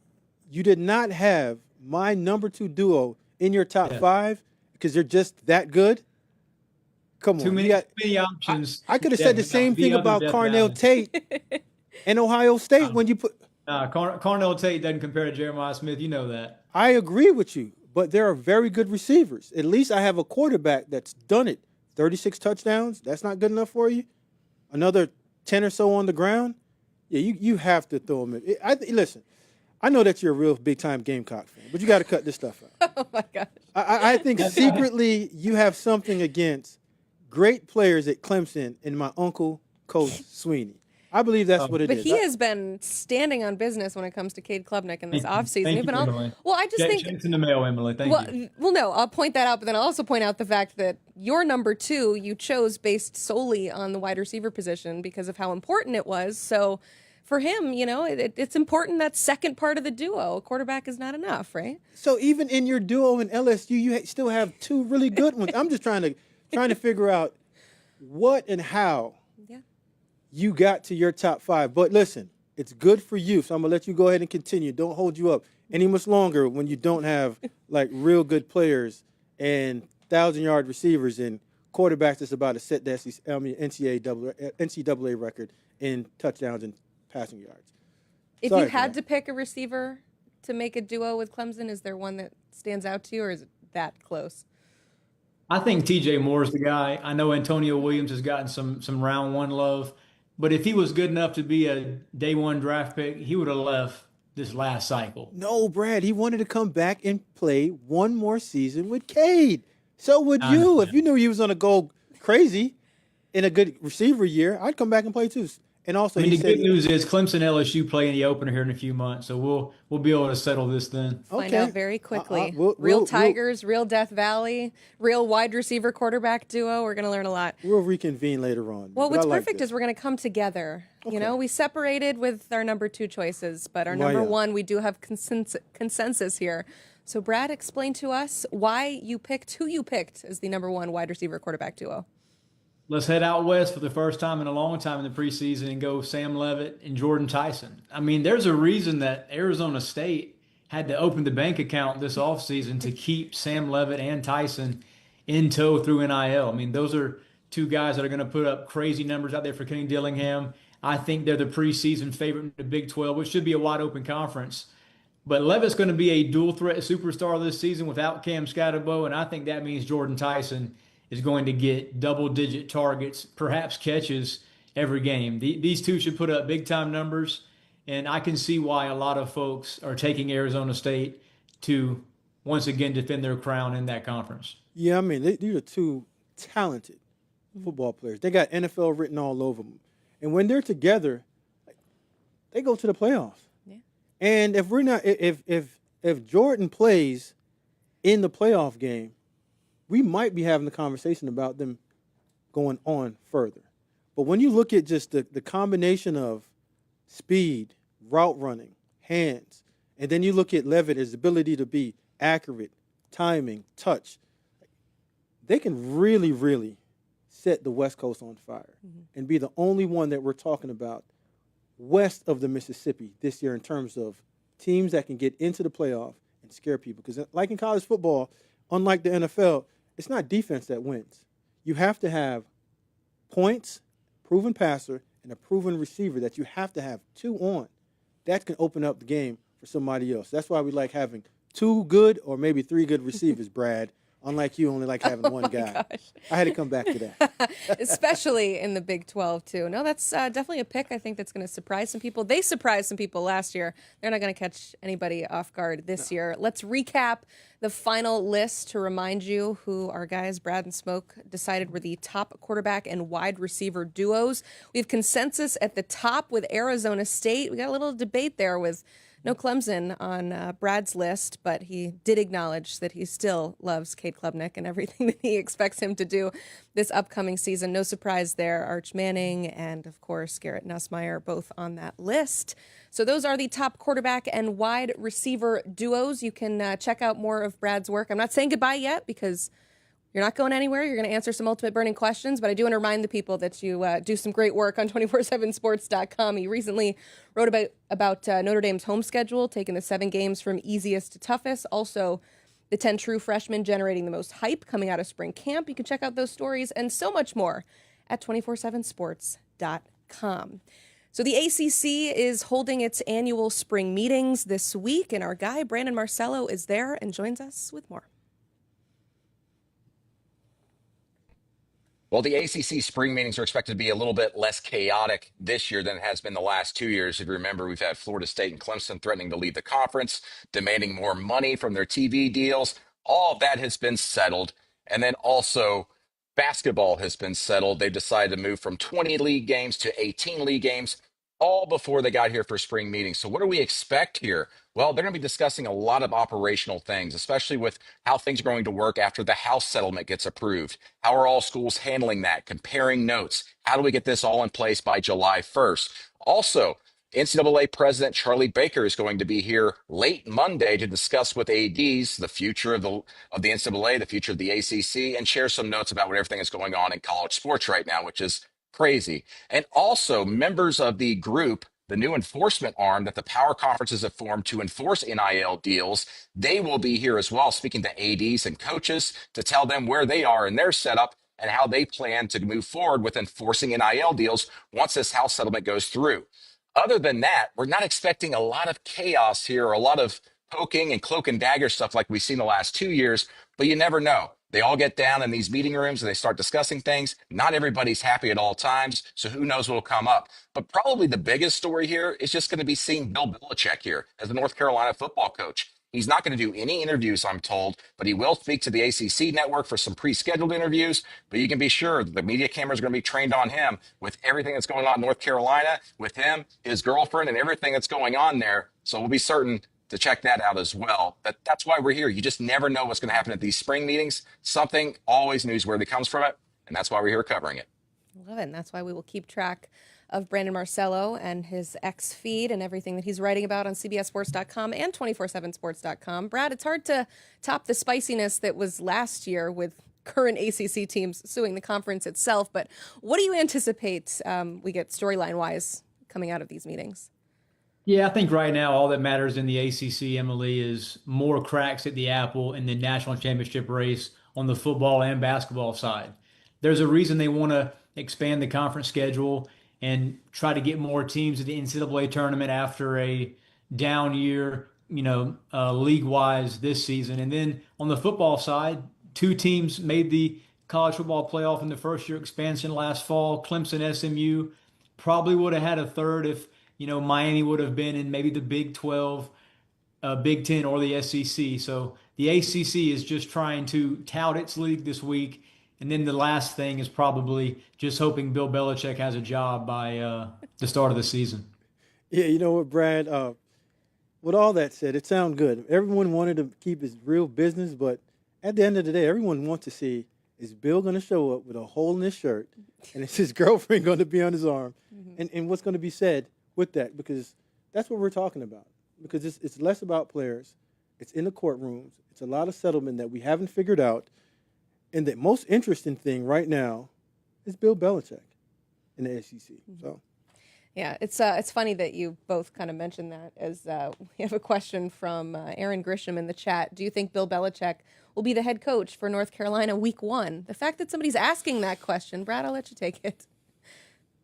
you did not have my number 2 duo in your top 5 because they're just that good? Come on. Too many options. I could have said the same thing about Carnell Tate and Ohio State when you put – Carnell Tate doesn't compare to Jeremiah Smith. You know that. I agree with you, but there are very good receivers. At least I have a quarterback that's done it. 36 touchdowns, that's not good enough for you? Another 10 or so on the ground? Yeah, you have to throw him in. Listen, I know that you're a real big-time Gamecock fan, but you got to cut this stuff out. Oh, my gosh. I think secretly you have something against great players at Clemson and my uncle, Coach Sweeney. I believe that's what it But is. he has been standing on business when it comes to Cade Klubnik in this offseason. Thank We've been you, all Emily. well. I just think Checks in the mail, Emily. Thank you. well, no, I'll point that out, but then I'll also point out the fact that your number 2 you chose based solely on the wide receiver position because of how important it was. So for him, it's important that second part of the duo. A quarterback is not enough, right? So even in your duo in LSU, you still have 2 really good ones. I'm just trying to figure out what and how you got to your top 5. But listen, it's good for you, so I'm gonna let you go ahead and continue. Don't hold you up any much longer when you don't have like real good players and 1,000-yard receivers and quarterbacks that's about to set the NCAA record in touchdowns and passing yards. If Sorry you for had that. to pick a receiver to make a duo with Clemson, is there one that stands out to you, or is it that close? I think TJ Moore's the guy. I know Antonio Williams has gotten some round one love, but if he was good enough to be a day one draft pick, he would have left this last cycle. No, Brad, he wanted to come back and play one more season with Cade. So would I you. understand. If you knew he was going to go crazy in a good receiver year, I'd come back and play too. And also, I mean, he the said, good news is Clemson LSU play in the opener here in a few months, so we'll be able to settle this then. Find Okay. out very quickly. We'll- real we'll- Tigers, real Death Valley, real wide receiver quarterback duo. We're going to learn a lot. we'll reconvene later on. Well, But I what's like perfect this. is we're going to come together. Okay. We separated with our number 2 choices, but our Why, number yeah. 1, we do have consensus here. So, Brad, explain to us who you picked as the number 1 wide receiver quarterback duo. Let's head out west for the first time in a long time in the preseason and go Sam Levit and Jordan Tyson. I mean, there's a reason that Arizona State had to open the bank account this offseason to keep Sam Levit and Tyson in tow through NIL. I mean, those are 2 guys that are going to put up crazy numbers out there for Kenny Dillingham. I think they're the preseason favorite in the Big 12, which should be a wide open conference. But Levitt's going to be a dual threat superstar this season without Cam Scatterbo, and I think that means Jordan Tyson is going to get double-digit targets, perhaps catches every game. These 2 should put up big-time numbers, and I can see why a lot of folks are taking Arizona State to once again defend their crown in that conference. Yeah, I mean, these are 2 talented football players. They got NFL written all over them. And when they're together, they go to the playoffs. Yeah. And if Jordan plays in the playoff game, we might be having a conversation about them going on further. But when you look at just the combination of speed, route running, hands, and then you look at Levit, his ability to be accurate, timing, touch, they can really, really set the West Coast on fire and be the only one that we're talking about west of the Mississippi this year in terms of teams that can get into the playoff and scare people. Because like in college football, unlike the NFL, it's not defense that wins. You have to have points, proven passer, and a proven receiver that you have to have 2 on. That can open up the game for somebody else. That's why we like having 2 good or maybe 3 good receivers, Brad. Unlike you, only like having one guy. Gosh. I had to come back to that. Especially in the Big 12, too. No, that's definitely a pick I think that's going to surprise some people. They surprised some people last year. They're not going to catch anybody off guard this year. Let's recap the final list to remind you who our guys, Brad and Smoke, decided were the top quarterback and wide receiver duos. We have consensus at the top with Arizona State. We got a little debate there with no Clemson on Brad's list, but he did acknowledge that he still loves Cade Klubnik and everything that he expects him to do this upcoming season. No surprise there. Arch Manning and, of course, Garrett Nussmeier both on that list. So those are the top quarterback and wide receiver duos. You can check out more of Brad's work. I'm not saying goodbye yet because you're not going anywhere. You're going to answer some ultimate burning questions, but I do want to remind the people that you do some great work on 247sports.com. You recently wrote about Notre Dame's home schedule, taking the 7 games from easiest to toughest. Also, the 10 true freshmen generating the most hype coming out of spring camp. You can check out those stories and so much more at 247sports.com. So the ACC is holding its annual spring meetings this week, and our guy, Brandon Marcello, is there and joins us with more. Well, the ACC spring meetings are expected to be a little bit less chaotic this year than it has been the last 2 years. If you remember, we've had Florida State and Clemson threatening to leave the conference, demanding more money from their TV deals. All of that has been settled. And then also basketball has been settled. They've decided to move from 20 league games to 18 league games. all before they got here for spring meetings. So what do we expect here? Well, they're going to be discussing a lot of operational things, especially with how things are going to work after the House settlement gets approved. How are all schools handling that? Comparing notes. How do we get this all in place by July 1st? Also, NCAA President Charlie Baker is going to be here late Monday to discuss with ADs the future of the NCAA, the future of the ACC, and share some notes about what everything is going on in college sports right now, which is crazy. And also, members of the group, the new enforcement arm that the power conferences have formed to enforce NIL deals, they will be here as well, speaking to ADs and coaches to tell them where they are in their setup and how they plan to move forward with enforcing NIL deals once this House settlement goes through. Other than that, we're not expecting a lot of chaos here or a lot of poking and cloak and dagger stuff like we've seen the last 2 years, but you never know. They all get down in these meeting rooms and they start discussing things. Not everybody's happy at all times, so who knows what will come up. But probably the biggest story here is just going to be seeing Bill Belichick here as the North Carolina football coach. He's not going to do any interviews, I'm told, but he will speak to the ACC network for some pre-scheduled interviews. But you can be sure that the media cameras are going to be trained on him with everything that's going on in North Carolina, with him, his girlfriend, and everything that's going on there. So we'll be certain to check that out as well. That's why we're here. You just never know what's going to happen at these spring meetings. Something always newsworthy comes from it, and that's why we're here covering it. Love it. And that's why we will keep track of Brandon Marcello and his X feed and everything that he's writing about on CBSSports.com and 247sports.com. Brad, it's hard to top the spiciness that was last year with current ACC teams suing the conference itself. But what do you anticipate we get storyline-wise coming out of these meetings? Yeah, I think right now all that matters in the ACC, Emily, is more cracks at the apple in the national championship race on the football and basketball side. There's a reason they want to expand the conference schedule and try to get more teams at the NCAA tournament after a down year, league-wise this season. And then on the football side, 2 teams made the college football playoff in the first year expansion last fall. Clemson, SMU probably would have had a third if, Miami would have been in maybe the Big 12, Big 10, or the SEC. So the ACC is just trying to tout its league this week. And then the last thing is probably just hoping Bill Belichick has a job by the start of the season. Yeah, you know what, Brad? With all that said, it sounds good. Everyone wanted to keep his real business, but at the end of the day, everyone wants to see, is Bill going to show up with a hole in his shirt, and is his girlfriend going to be on his arm, and what's going to be said with that? Because that's what we're talking about. Because it's less about players. It's in the courtrooms. It's a lot of settlement that we haven't figured out. And the most interesting thing right now is Bill Belichick in the SEC. So, yeah, it's funny that you both kind of mentioned that, as we have a question from Aaron Grisham in the chat. Do you think Bill Belichick will be the head coach for North Carolina week 1? The fact that somebody's asking that question, Brad, I'll let you take it.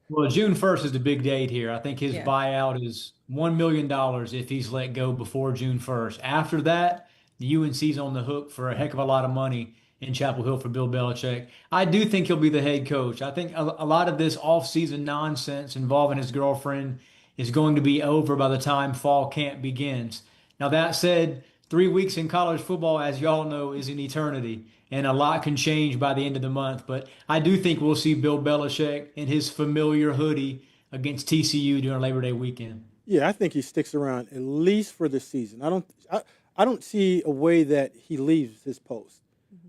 Well, June 1st is the big date here. I think his buyout is $1 million if he's let go before June 1st. After that, the UNC's on the hook for a heck of a lot of money in Chapel Hill for Bill Belichick. I do think he'll be the head coach. I think a lot of this off-season nonsense involving his girlfriend is going to be over by the time fall camp begins. Now, that said, 3 weeks in college football, as y'all know, is an eternity, and a lot can change by the end of the month. But I do think we'll see Bill Belichick in his familiar hoodie against TCU during Labor Day weekend. Yeah, I think he sticks around at least for the season. I don't see a way that he leaves his post.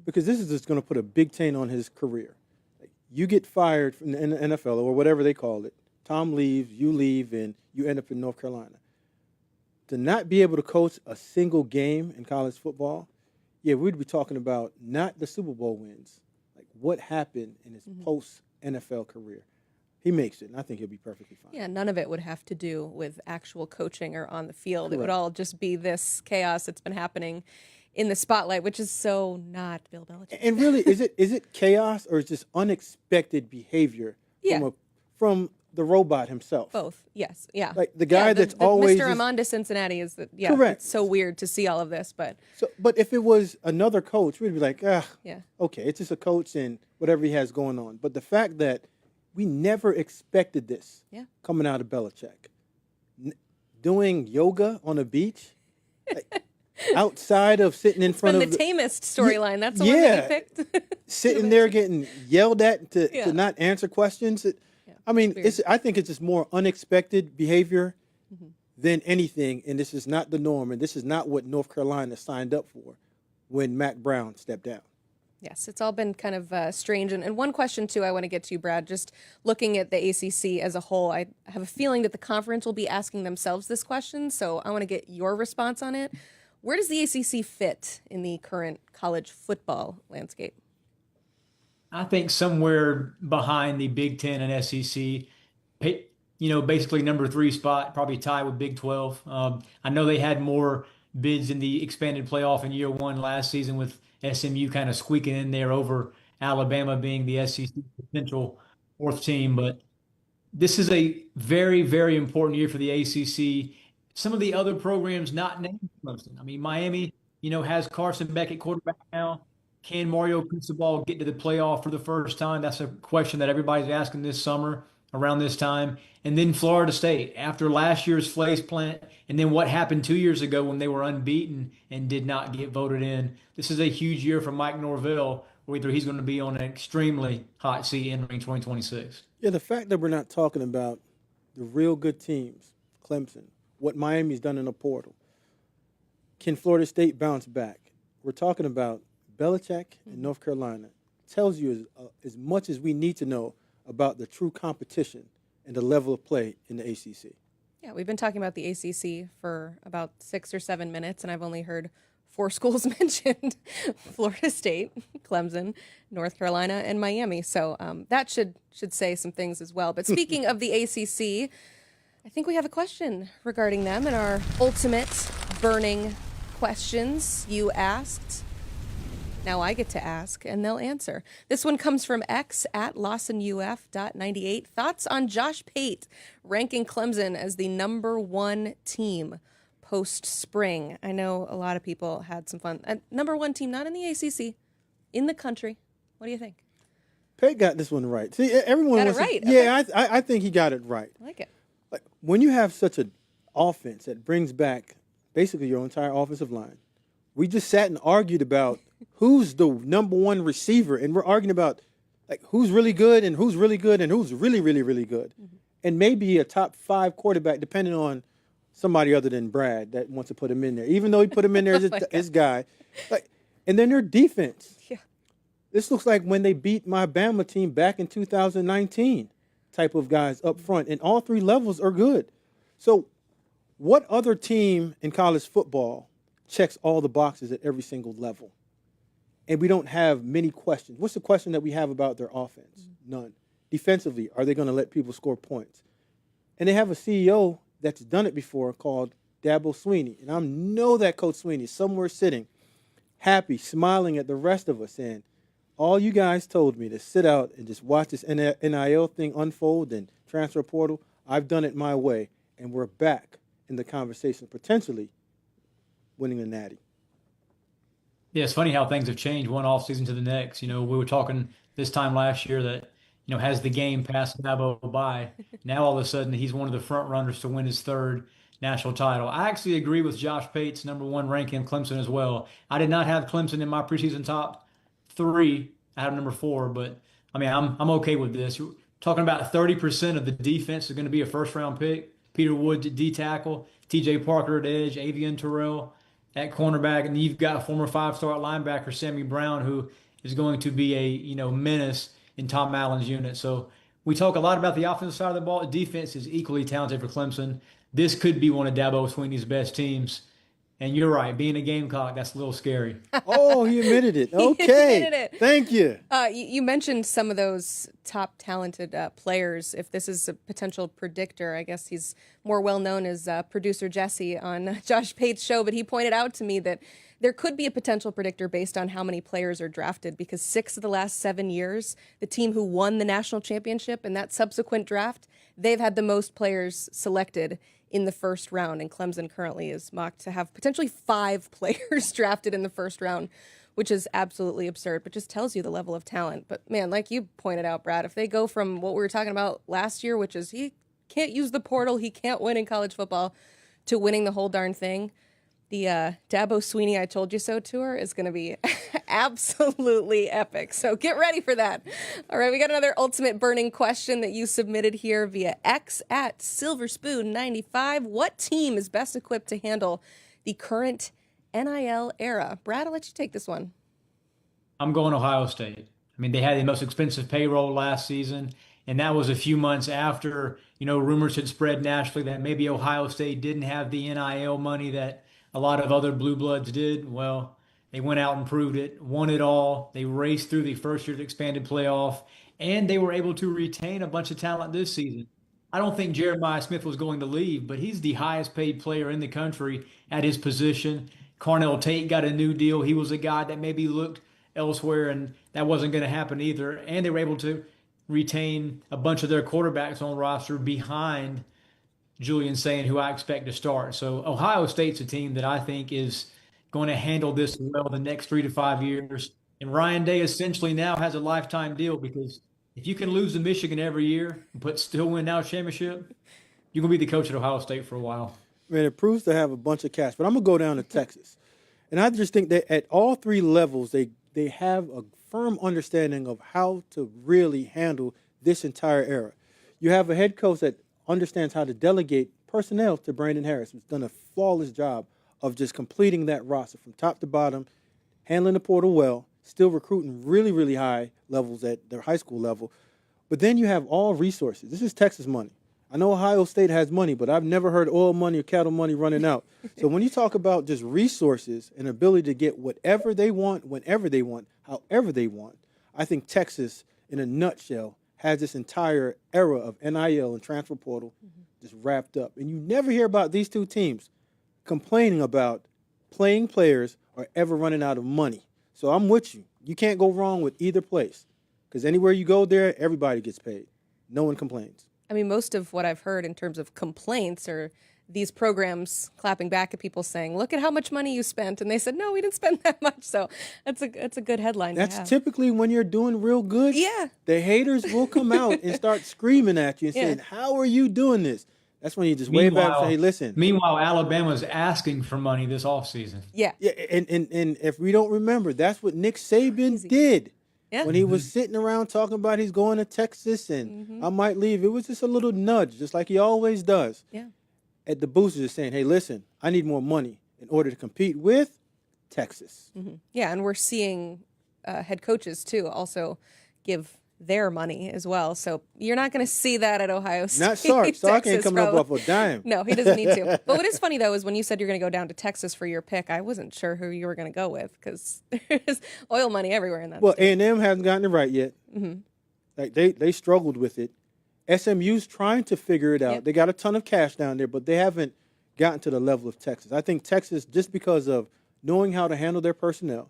Because this is just going to put a big taint on his career. You get fired from the NFL or whatever they call it. Tom leaves, you leave, and you end up in North Carolina. To not be able to coach a single game in college football, yeah, we'd be talking about not the Super Bowl wins, like what happened in his post-NFL career. He makes it, and I think he'll be perfectly fine. Yeah, none of it would have to do with actual coaching or on the field. Correct. It would all just be this chaos that's been happening in the spotlight, which is so not Bill Belichick. And really, is it chaos or is this unexpected behavior from the robot himself? Both, yes, yeah. Like the guy that's always Mr. Amanda Cincinnati is the correct. It's so weird to see all of this, but if it was another coach, we'd be like, yeah, okay, it's just a coach and whatever he has going on. But the fact that we never expected this coming out of Belichick, doing yoga on a beach. Outside of sitting in front of the tamest storyline. That's the one that you picked. Sitting there getting yelled at to not answer questions. I mean, I think it's just more unexpected behavior than anything, and this is not the norm, and this is not what North Carolina signed up for when Mac Brown stepped down. Yes, it's all been kind of strange. And one question, too, I want to get to, Brad, just looking at the ACC as a whole, I have a feeling that the conference will be asking themselves this question, so I want to get your response on it. Where does the ACC fit in the current college football landscape? I think somewhere behind the Big Ten and SEC, basically number 3 spot, probably tied with Big 12. I know they had more bids in the expanded playoff in year 1 last season with SMU kind of squeaking in there over Alabama being the SEC potential 4th team. But this is a very, very important year for the ACC. Some of the other programs not named Clemson. I mean, Miami, has Carson Beck at quarterback now. Can Mario Cristobal get to the playoff for the first time? That's a question that everybody's asking this summer around this time. And then Florida State, after last year's face plant, and then what happened 2 years ago when they were unbeaten and did not get voted in. This is a huge year for Mike Norvell, whether he's going to be on an extremely hot seat entering 2026. Yeah, the fact that we're not talking about the real good teams, Clemson, what Miami's done in the portal. Can Florida State bounce back? We're talking about Belichick and North Carolina. Tells you as much as we need to know about the true competition and the level of play in the ACC. Yeah, we've been talking about the ACC for about 6 or 7 minutes, and I've only heard 4 schools mentioned: Florida State, Clemson, North Carolina, and Miami. So that should say some things as well. But speaking of the ACC, I think we have a question regarding them and our ultimate burning questions you asked. Now I get to ask, and they'll answer. This one comes from X at LawsonUF.98. Thoughts on Josh Pate ranking Clemson as the number 1 team post-spring? I know a lot of people had some fun. Number 1 team, not in the ACC, in the country. What do you think? Pate got this one right. See, everyone got wants it right. Yeah, I think he got it right. I like it. Like, when you have such an offense that brings back basically your entire offensive line, we just sat and argued about who's the number 1 receiver, and we're arguing about who's really good and who's really good and who's really, really, really good. And maybe a top 5 quarterback, depending on somebody other than Brad that wants to put him in there, even though he put him in there as his guy. And then their defense. Yeah. This looks like when they beat my Bama team back in 2019 type of guys up front, and all 3 levels are good. So what other team in college football checks all the boxes at every single level? And we don't have many questions. What's the question that we have about their offense? None. Defensively, are they going to let people score points? And they have a CEO that's done it before called Dabo Swinney. And I know that Coach Swinney is somewhere sitting, happy, smiling at the rest of us, saying, all you guys told me to sit out and just watch this NIL thing unfold and transfer portal. I've done it my way, and we're back in the conversation, potentially winning the Natty. Yeah, it's funny how things have changed one offseason to the next. We were talking this time last year that, has the game passed Dabo by. Now all of a sudden he's one of the front runners to win his 3rd national title. I actually agree with Josh Pate's number 1 ranking in Clemson as well. I did not have Clemson in my preseason top 3. I have number 4, but I mean, I'm okay with this. You're talking about 30% of the defense is going to be a 1st-round pick. Peter Woods at D tackle, T.J. Parker at edge, Avian Terrell at cornerback, and you've got former 5-star linebacker Sammy Brown, who is going to be a menace in Tom Allen's unit. So we talk a lot about the offensive side of the ball. The defense is equally talented for Clemson. This could be one of Dabo Swinney's best teams. And you're right, being a Gamecock, that's a little scary. Oh, he admitted it. Okay. He admitted it. Thank you. You mentioned some of those top talented players. If this is a potential predictor, I guess he's more well known as producer Jesse on Josh Pate's show, but he pointed out to me that there could be a potential predictor based on how many players are drafted, because 6 of the last 7 years, the team who won the national championship in that subsequent draft, they've had the most players selected in the 1st round, and Clemson currently is mocked to have potentially 5 players drafted in the 1st round, which is absolutely absurd, but just tells you the level of talent. But man, like you pointed out, Brad, if they go from what we were talking about last year, which is he can't use the portal, he can't win in college football, to winning the whole darn thing, the Dabo Swinney I Told You So tour is going to be absolutely epic. So get ready for that. All right, we got another ultimate burning question that you submitted here via X at SilverSpoon95. What team is best equipped to handle the current NIL era? Brad, I'll let you take this one. I'm going Ohio State. I mean, they had the most expensive payroll last season, and that was a few months after, rumors had spread nationally that maybe Ohio State didn't have the NIL money that a lot of other blue bloods did. Well, they went out and proved it, won it all. They raced through the first year of the expanded playoff, and they were able to retain a bunch of talent this season. I don't think Jeremiah Smith was going to leave, but he's the highest paid player in the country at his position. Carnell Tate got a new deal. He was a guy that maybe looked elsewhere, and that wasn't going to happen either. And they were able to retain a bunch of their quarterbacks on roster behind Julian Sayin, who I expect to start. So Ohio State's a team that I think is going to handle this well the next 3 to 5 years. And Ryan Day essentially now has a lifetime deal, because if you can lose to Michigan every year but still win now championship, you're going to be the coach at Ohio State for a while. Man, it proves to have a bunch of cash. But I'm going to go down to Texas. And I just think that at all three levels, they have a firm understanding of how to really handle this entire era. You have a head coach that understands how to delegate personnel to Brandon Harris, who's done a flawless job of just completing that roster from top to bottom, handling the portal well, still recruiting really, really high levels at their high school level. But then you have all resources. This is Texas money. I know Ohio State has money, but I've never heard oil money or cattle money running out. So when you talk about just resources and ability to get whatever they want, whenever they want, however they want, I think Texas, in a nutshell, has this entire era of NIL and transfer portal just wrapped up. And you never hear about these two teams complaining about playing players or ever running out of money. So I'm with you. You can't go wrong with either place, because anywhere you go there, everybody gets paid. No one complains. I mean, most of what I've heard in terms of complaints are these programs clapping back at people saying, look at how much money you spent. And they said, no, we didn't spend that much. So that's a good headline That's to have. typically when you're doing real good. Yeah. The haters will come out and start screaming at you and saying, how are you doing this? That's when you just wave back and say, hey, listen. Meanwhile, Alabama's asking for money this offseason. Yeah. Yeah, and if we don't remember, that's what Nick Saban did. Yeah. When he was sitting around talking about he's going to Texas and I might leave. It was just a little nudge, just like he always does. Yeah. At the boosters saying, hey, listen, I need more money in order to compete with Texas. Yeah, and we're seeing head coaches, too, also give their money as well. So you're not going to see that at Ohio State. Not Sark. Sark ain't coming up probably. off a dime. No, he doesn't need to. But what is funny, though, is when you said you're going to go down to Texas for your pick, I wasn't sure who you were going to go with, because there's oil money everywhere in that state. A&M hasn't gotten it right yet. Like they struggled with it. SMU's trying to figure it out. Yep. They got a ton of cash down there, but they haven't gotten to the level of Texas. I think Texas, just because of knowing how to handle their personnel,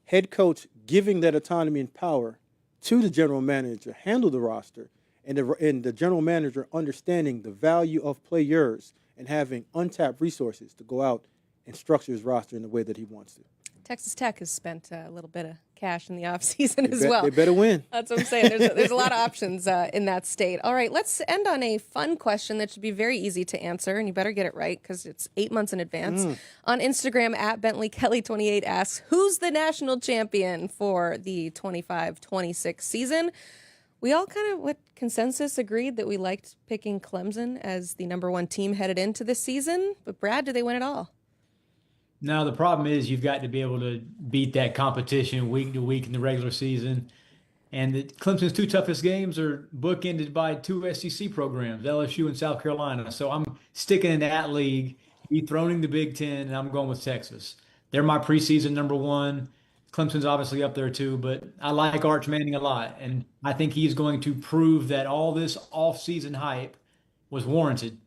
head coach giving that autonomy and power to the general manager, handle the roster, and the general manager understanding the value of players and having untapped resources to go out and structure his roster in the way that he wants to. Texas Tech has spent a little bit of cash in the offseason as well. They better win. That's what I'm saying. There's a lot of options in that state. All right, let's end on a fun question that should be very easy to answer, and you better get it right because it's 8 months in advance. On Instagram, at BentleyKelly28 asks, who's the national champion for the 25-26 season? We all kind of, with consensus, agreed that we liked picking Clemson as the number one team headed into this season. But Brad, do they win it all? No, the problem is you've got to be able to beat that competition week to week in the regular season. And Clemson's two toughest games are bookended by two SEC programs, LSU and South Carolina. So I'm sticking in that league, dethroning the Big Ten, and I'm going with Texas. They're my preseason number one. Clemson's obviously up there too, but I like Arch Manning a lot. And I think he's going to prove that all this offseason hype was warranted.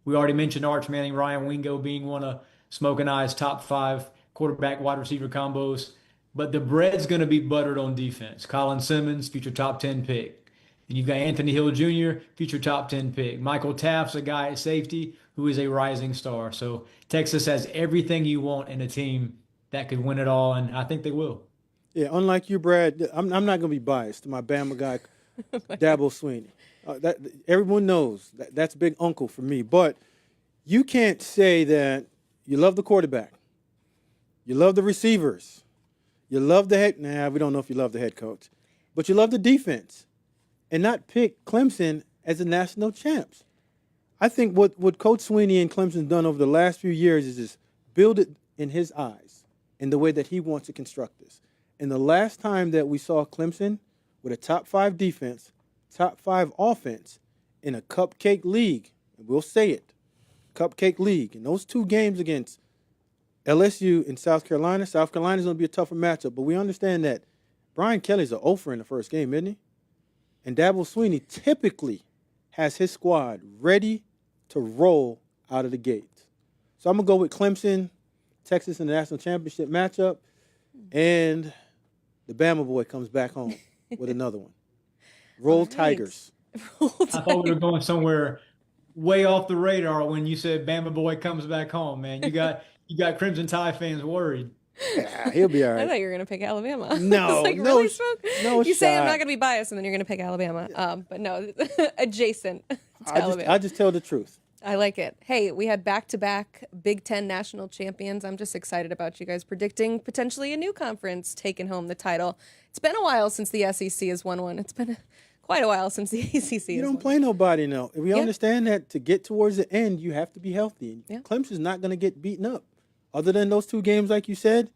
We already mentioned Arch Manning, Ryan Wingo being one of Smoking Eye's top 5 quarterback wide receiver combos. But the bread's going to be buttered on defense. Colin Simmons, future top 10 pick. And you've got Anthony Hill Jr., future top 10 pick. Michael Taft's a guy at safety who is a rising star. So Texas has everything you want in a team that could win it all, and I think they will. Yeah, unlike you, Brad, I'm not going to be biased to my Bama guy, Dabo Swinney. Everyone knows that's big uncle for me. But you can't say that you love the quarterback, you love the receivers, You love the head. Nah, we don't know if you love the head coach, but you love the defense, and not pick Clemson as the national champs. I think what Coach Sweeney and Clemson's done over the last few years is just build it in his eyes in the way that he wants to construct this. And the last time that we saw Clemson with a top 5 defense, top 5 offense in a cupcake league, and we'll say it, cupcake league, and those 2 games against LSU in South Carolina's going to be a tougher matchup, but we understand that Brian Kelly's an offer in the first game, isn't he? And Dabo Sweeney typically has his squad ready to roll out of the gate. So I'm going to go with Clemson, Texas in the national championship matchup, and the Bama boy comes back home with another one. Roll All right. Tigers. Roll I thought we were going somewhere way off the radar when you said Bama boy comes back home, man. You got Crimson Tide fans worried. Yeah, he'll be all I right. thought you were going to pick Alabama. No, I was like, no, really, Smoke? no You say I'm shot. not going to be biased, and then you're going to pick Alabama. But no, adjacent to Alabama. I just tell the truth. I like it. Hey, we had back-to-back Big Ten national champions. I'm just excited about you guys predicting potentially a new conference taking home the title. It's been a while since the SEC has won one. It's been quite a while since the ACC has You don't won. play nobody now. We Yeah. understand that to get towards the end, you have to be healthy. And Yeah. Clemson's not going to get beaten up. Other than those 2 games, like you said,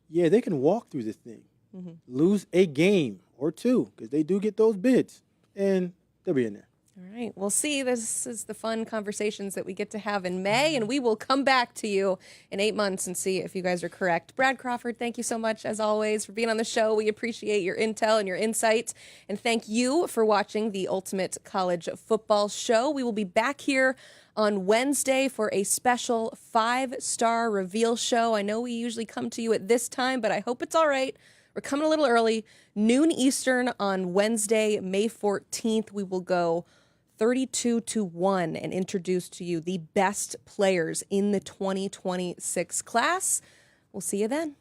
yeah, they can walk through this thing. Mm-hmm. Lose a game or 2 because they do get those bids, and they'll be in there. All right. We'll see. This is the fun conversations that we get to have in May, and we will come back to you in 8 months and see if you guys are correct. Brad Crawford, thank you so much, as always, for being on the show. We appreciate your intel and your insights. And thank you for watching the Ultimate College Football Show. We will be back here on Wednesday for a special 5-star reveal show. I know we usually come to you at this time, but I hope it's all right. We're coming a little early. Noon Eastern on Wednesday, May 14th. We will go 32-1 and introduce to you the best players in the 2026 class. We'll see you then.